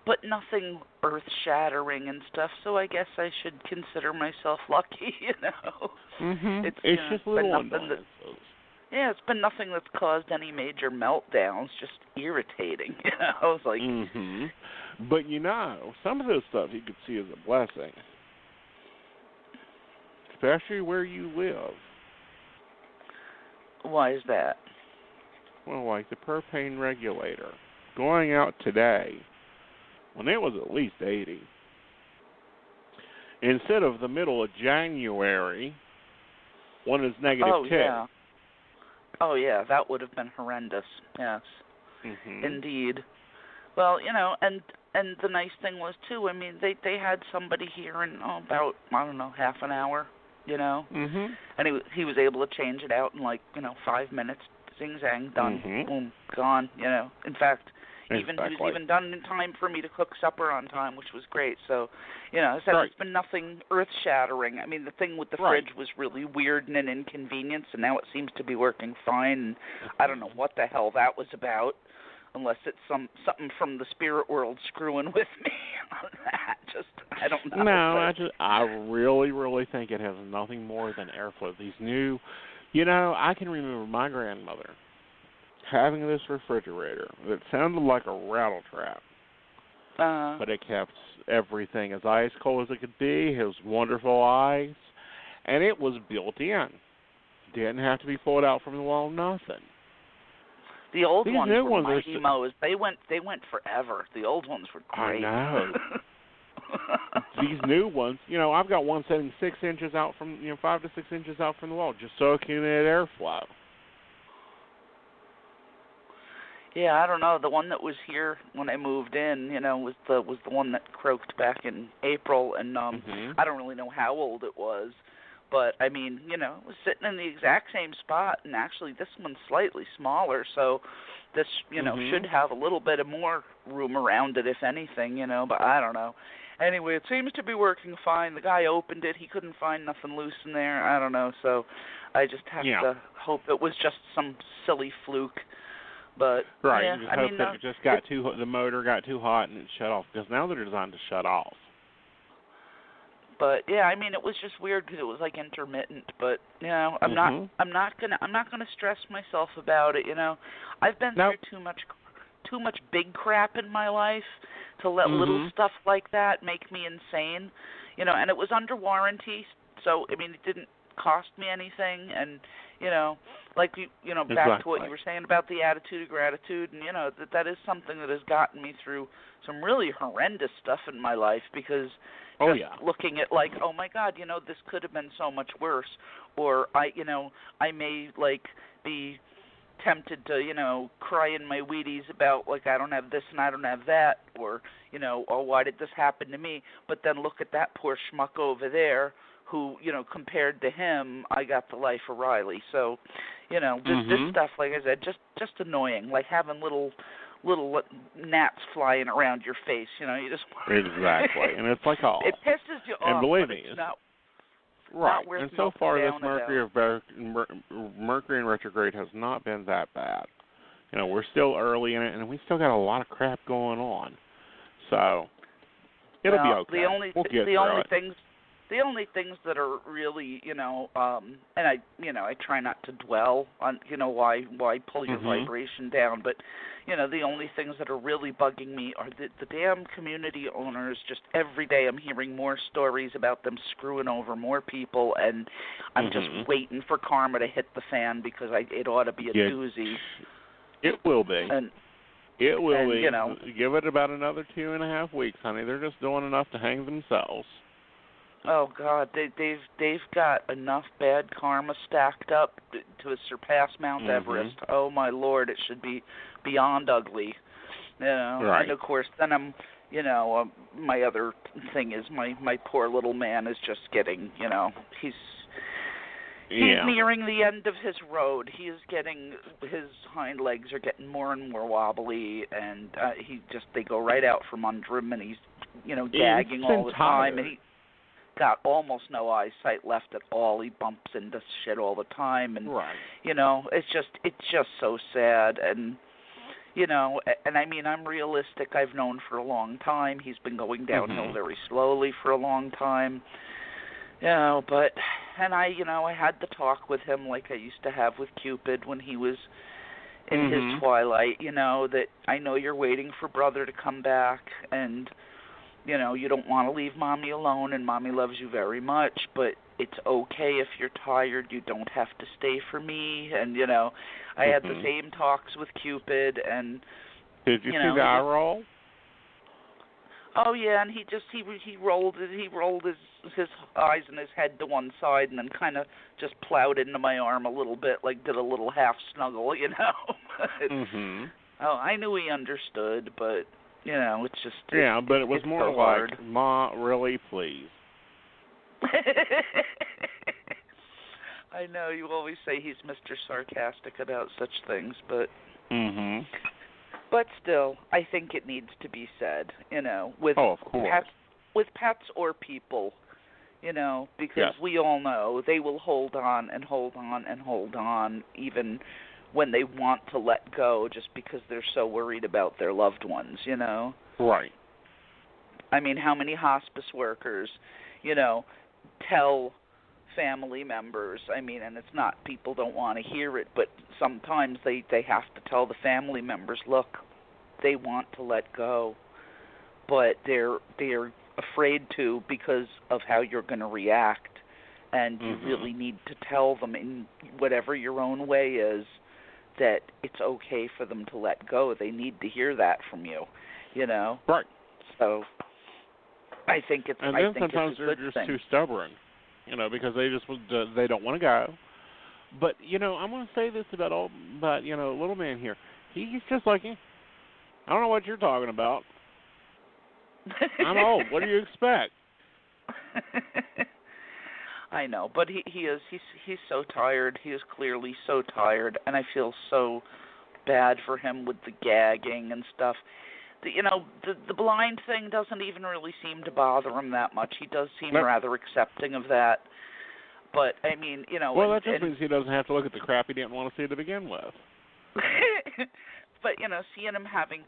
but nothing earth-shattering and stuff, so I guess I should consider myself lucky, It's just little annoyances. Yeah, it's been nothing that's caused any major meltdowns, just irritating, I was like... But, some of this stuff you could see as a blessing. Especially where you live. Why is that? Well, like the propane regulator. Going out today, when it was at least 80. Instead of the middle of January, when it's -10. Yeah. Oh, yeah, that would have been horrendous, yes. Indeed. Well, and the nice thing was, too, they had somebody here in about, half an hour. you know. And he was able to change it out in like, 5 minutes. Zing zang, done, boom, gone. You know. In fact, he was even done in time for me to cook supper on time, which was great. So, it's been nothing earth-shattering. I mean, the thing with the fridge was really weird and an inconvenience, and now it seems to be working fine. And I don't know what the hell that was about, unless it's something from the spirit world screwing with me on that. I don't know. No, I really, really think it has nothing more than airflow. These new, I can remember my grandmother having this refrigerator that sounded like a rattle trap, but it kept everything as ice cold as it could be. It was wonderful ice, and it was built in. Didn't have to be pulled out from the wall. Nothing. The old ones were my emos. They went forever. The old ones were great. I know. These new ones, I've got one sitting 6 inches out from, 5 to 6 inches out from the wall, just soaking in airflow. Yeah, I don't know. The one that was here when I moved in, was the one that croaked back in April, and I don't really know how old it was, but I mean, it was sitting in the exact same spot, and actually this one's slightly smaller, so this, should have a little bit of more room around it, if anything, but I don't know. Anyway, it seems to be working fine. The guy opened it. He couldn't find nothing loose in there. I don't know, so I just have to hope it was just some silly fluke. But you just hope that it just got the motor got too hot and it shut off, because now they're designed to shut off. But yeah, I mean, it was just weird because it was like intermittent. But I'm not gonna stress myself about it. I've been through too much big crap in my life to let little stuff like that make me insane. And it was under warranty, so I mean, it didn't cost me anything, and back to what you were saying about the attitude of gratitude, and that is something that has gotten me through some really horrendous stuff in my life, because looking at like, oh my God, this could have been so much worse, or I may be tempted to cry in my Wheaties about like I don't have this and I don't have that, or oh, why did this happen to me? But then look at that poor schmuck over there who, compared to him, I got the life of Riley. So, this stuff, like I said, just annoying, like having little gnats flying around your face. You just exactly, and it's like it pisses you off. And believe me, it's not right. Not and so far, this Mercury in retrograde has not been that bad. We're still early in it, and we still got a lot of crap going on. So it'll be okay. We'll get through it. The only things that are really, and I try not to dwell on, why pull your vibration down, but, the only things that are really bugging me are the damn community owners. Just every day I'm hearing more stories about them screwing over more people, and I'm just waiting for karma to hit the fan, because it ought to be a doozy. It will be. It will be. You know, give it about another 2.5 weeks, honey. They're just doing enough to hang themselves. Oh God, they've got enough bad karma stacked up to surpass Mount Everest. Oh my Lord, it should be beyond ugly. You know, right. And of course, then I'm, my other thing is my poor little man is just getting, he's nearing the end of his road. He is getting, his hind legs are getting more and more wobbly, and they go right out from under him, and he's, gagging all the time, and he got almost no eyesight left at all. He bumps into shit all the time, and it's just so sad. And and I mean, I'm realistic. I've known for a long time. He's been going downhill very slowly for a long time. But I had to talk with him like I used to have with Cupid when he was in his twilight. That I know you're waiting for brother to come back, and you don't want to leave Mommy alone, and Mommy loves you very much, but it's okay if you're tired. You don't have to stay for me. And, I had the same talks with Cupid, and, Did you see the eye roll? Oh, yeah, and he rolled his eyes and his head to one side, and then kind of just plowed into my arm a little bit, like did a little half snuggle, Oh, I knew he understood, but... it's just... Yeah, but it was more so like, hard. Ma, really, please. I know you always say he's Mr. Sarcastic about such things, but but still, I think it needs to be said, with pets or people, because we all know they will hold on and hold on and hold on even when they want to let go just because they're so worried about their loved ones, Right. I mean, how many hospice workers, tell family members, and it's not people don't want to hear it, but sometimes they have to tell the family members, look, they want to let go, but they're afraid to because of how you're going to react, and you really need to tell them in whatever your own way is that it's okay for them to let go. They need to hear that from you, Right. So I think it's and I then think sometimes it's a they're good just thing. too stubborn, because they don't want to go. But I'm going to say this about little man here. He's just like him. I don't know what you're talking about. I'm old. What do you expect? I know, but he's so tired. He is clearly so tired, and I feel so bad for him with the gagging and stuff. The blind thing doesn't even really seem to bother him that much. He does seem rather accepting of that. But Well, that just means he doesn't have to look at the crap he didn't want to see to begin with. But seeing him having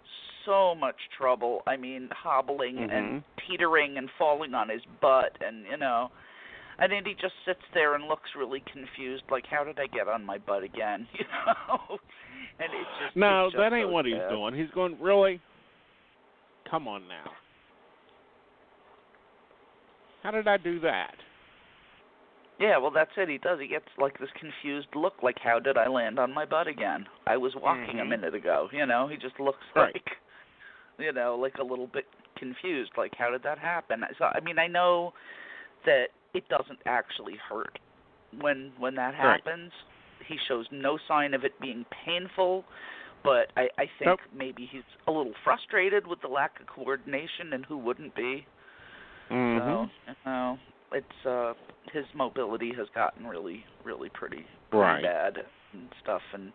so much trouble, hobbling and teetering and falling on his butt, and and then he just sits there and looks really confused, like, how did I get on my butt again? And it's just no, it's just that ain't so what sad. he's doing. He's going, really? Come on now. How did I do that? Yeah, well, that's it. He does. He gets like this confused look, like, how did I land on my butt again? I was walking a minute ago. He just looks like, like a little bit confused, like, how did that happen? So, I know that it doesn't actually hurt when that happens. He shows no sign of it being painful, but I think maybe he's a little frustrated with the lack of coordination, and who wouldn't be? So, it's his mobility has gotten really, really pretty bad and stuff, and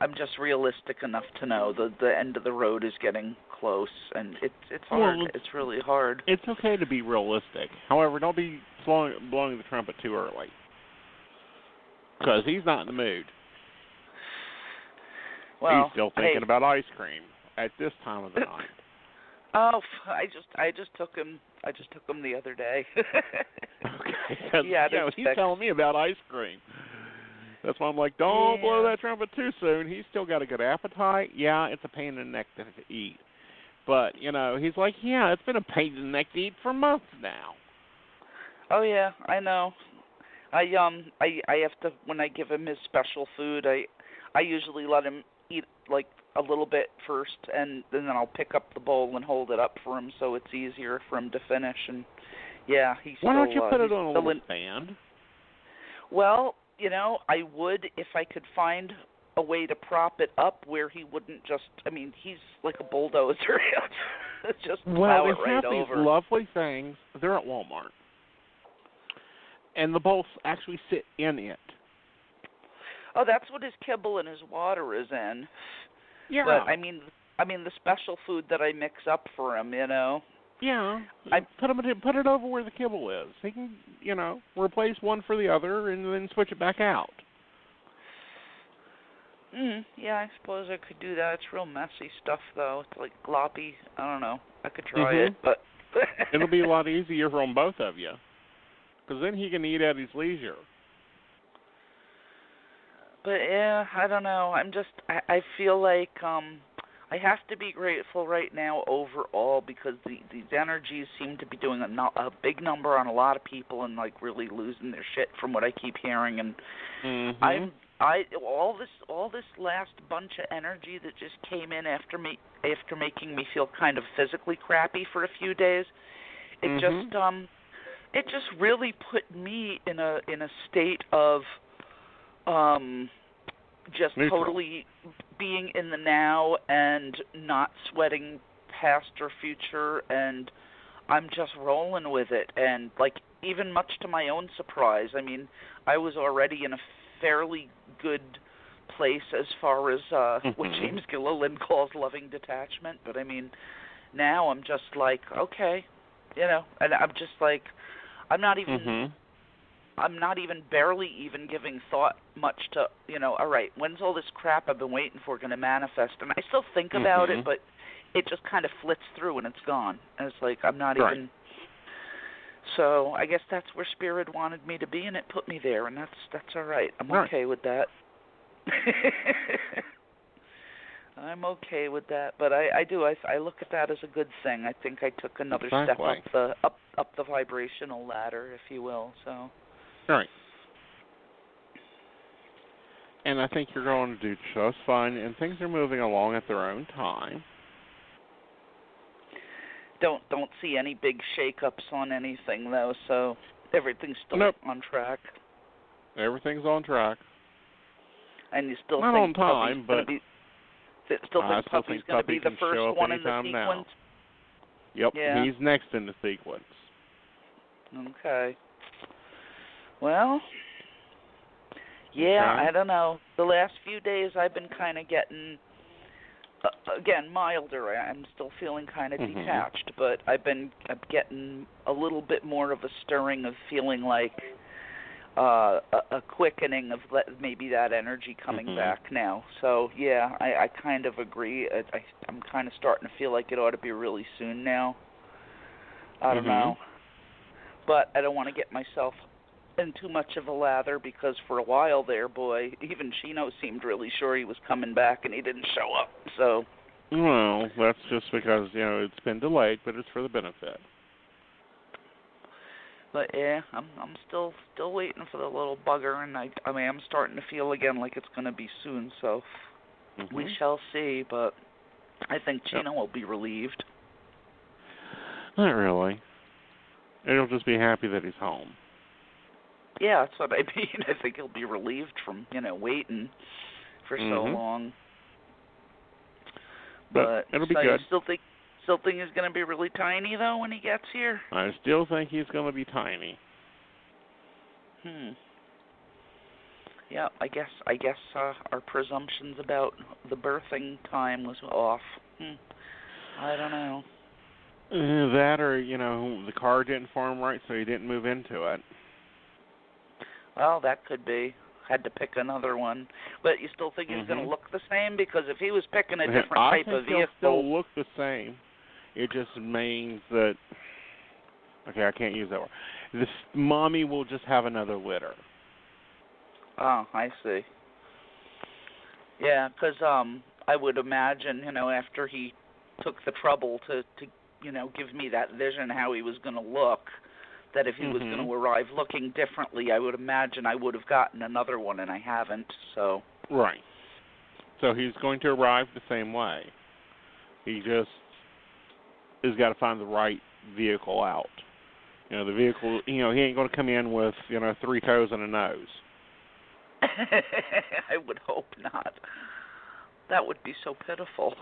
I'm just realistic enough to know the end of the road is getting close, and it's hard. Well, it's really hard. It's okay to be realistic. However, don't be blowing the trumpet too early, because he's not in the mood. Well, he's still thinking about ice cream at this time of the night. Oh, I just took him. I just took him the other day. Okay. He's telling me about ice cream. That's why I'm like, don't blow that trumpet too soon. He's still got a good appetite. Yeah, it's a pain in the neck to eat. But, he's like, yeah, it's been a pain in the neck to eat for months now. Oh, yeah, I know. I have to, when I give him his special food, I usually let him eat, like, a little bit first, and then I'll pick up the bowl and hold it up for him so it's easier for him to finish. And, yeah, he's Why still... don't you put it on a little stand? Well, I would if I could find a way to prop it up where he wouldn't just... he's like a bulldozer. Just plow it right over. Well, they have these lovely things. They're at Walmart. And the bowls actually sit in it. Oh, that's what his kibble and his water is in. Yeah. But, the special food that I mix up for him, Yeah. Put it over where the kibble is. He can, replace one for the other and then switch it back out. Yeah, I suppose I could do that. It's real messy stuff, though. It's like gloppy. I don't know. I could try it, but... It'll be a lot easier for both of you. Because then he can eat at his leisure. But, yeah, I don't know. I feel like I have to be grateful right now overall because these energies seem to be doing a big number on a lot of people and, like, really losing their shit from what I keep hearing. And all this last bunch of energy that just came in after making me feel kind of physically crappy for a few days, it just really put me in a state of just totally being in the now and not sweating past or future, and I'm just rolling with it, and like even much to my own surprise, I mean, I was already in a fairly good place as far as what James Gilliland calls loving detachment, but I mean, now I'm just like, okay, you know, and I'm just like, I'm not even barely even giving thought much to, you know, all right, when's all this crap I've been waiting for going to manifest? And I still think about it, but it just kind of flits through and it's gone. And it's like I'm not even. So I guess that's where Spirit wanted me to be, and it put me there, and that's all right. I'm okay with that. I'm okay with that, but I look at that as a good thing. I think I took another step up the vibrational ladder, if you will. So. Right. And I think you're going to do just fine, and things are moving along at their own time. Don't see any big shake-ups on anything, though, so everything's still on track. Everything's on track. And you still not think on time, but Puppy's going to be the first one in the sequence? Now. Yep, yeah. He's next in the sequence. Okay. Well, yeah, I don't know. The last few days I've been kind of getting, again, milder. I'm still feeling kind of detached, but I'm getting a little bit more of a stirring of feeling like a quickening of maybe that energy coming back now. So, yeah, I kind of agree. I'm kind of starting to feel like it ought to be really soon now. I don't know. But I don't want to get myself in too much of a lather because for a while there, boy, even Chino seemed really sure he was coming back and he didn't show up. So. Well, that's just because, you know, it's been delayed, but it's for the benefit. But yeah, I'm still waiting for the little bugger, and I mean I'm starting to feel again like it's going to be soon. So we shall see. But I think Chino will be relieved. Not really. He'll just be happy that he's home. Yeah, that's what I mean. I think he'll be relieved from, you know, waiting for so long. But it'll be good. You still think he's going to be really tiny though when he gets here? I still think he's going to be tiny. Yeah, I guess our presumptions about the birthing time was off. I don't know. That or, you know, the car didn't form right, so he didn't move into it. Well, that could be. Had to pick another one. But you still think he's going to look the same? Because if he was picking a different type of vehicle... I think he'll still look the same. It just means that... Okay, I can't use that word. This mommy will just have another litter. Oh, I see. Yeah, because I would imagine, you know, after he took the trouble to you know, give me that vision how he was going to look, that if he was going to arrive looking differently, I would imagine I would have gotten another one, and I haven't, so... Right. So he's going to arrive the same way. He just has got to find the right vehicle out. You know, the vehicle, you know, he ain't going to come in with, you know, 3 toes and a nose. I would hope not. That would be so pitiful.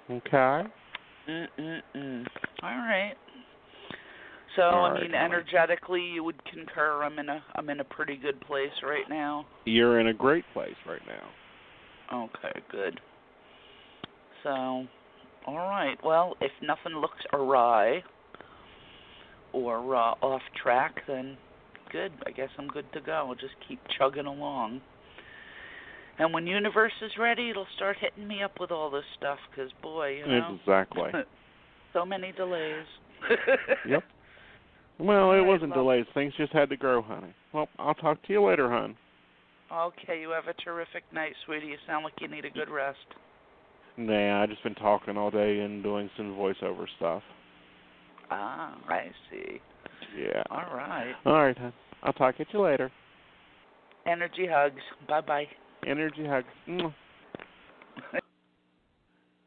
Okay. All right. So, I mean, energetically, you would concur. I'm in a pretty good place right now. You're in a great place right now. Okay, good. So, all right. Well, if nothing looks awry or off track, then good. I guess I'm good to go. I'll just keep chugging along. And when universe is ready, it'll start hitting me up with all this stuff, because, boy, you know. Exactly. So many delays. Yep. Well, it wasn't delays. Things just had to grow, honey. Well, I'll talk to you later, hon. Okay, you have a terrific night, sweetie. You sound like you need a good rest. Nah, I've just been talking all day and doing some voiceover stuff. Ah, I see. Yeah. All right. All right, hon. I'll talk to you later. Energy hugs. Bye-bye. Energy hugs.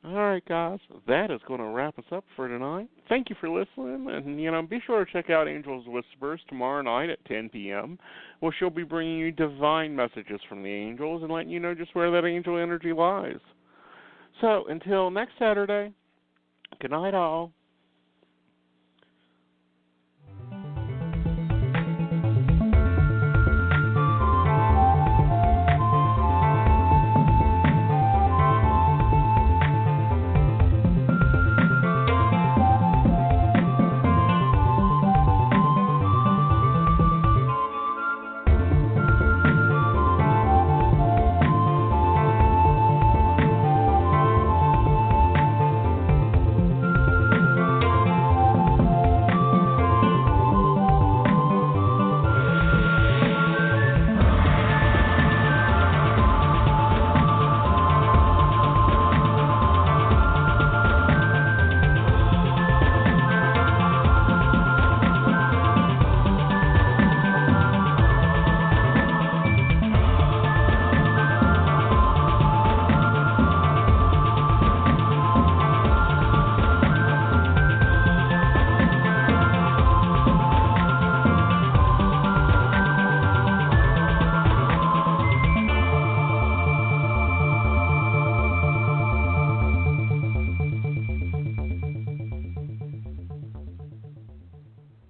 All right, guys. That is going to wrap us up for tonight. Thank you for listening. And, you know, be sure to check out Angel's Whispers tomorrow night at 10 p.m., where she'll be bringing you divine messages from the angels and letting you know just where that angel energy lies. So, until next Saturday, Good night, all.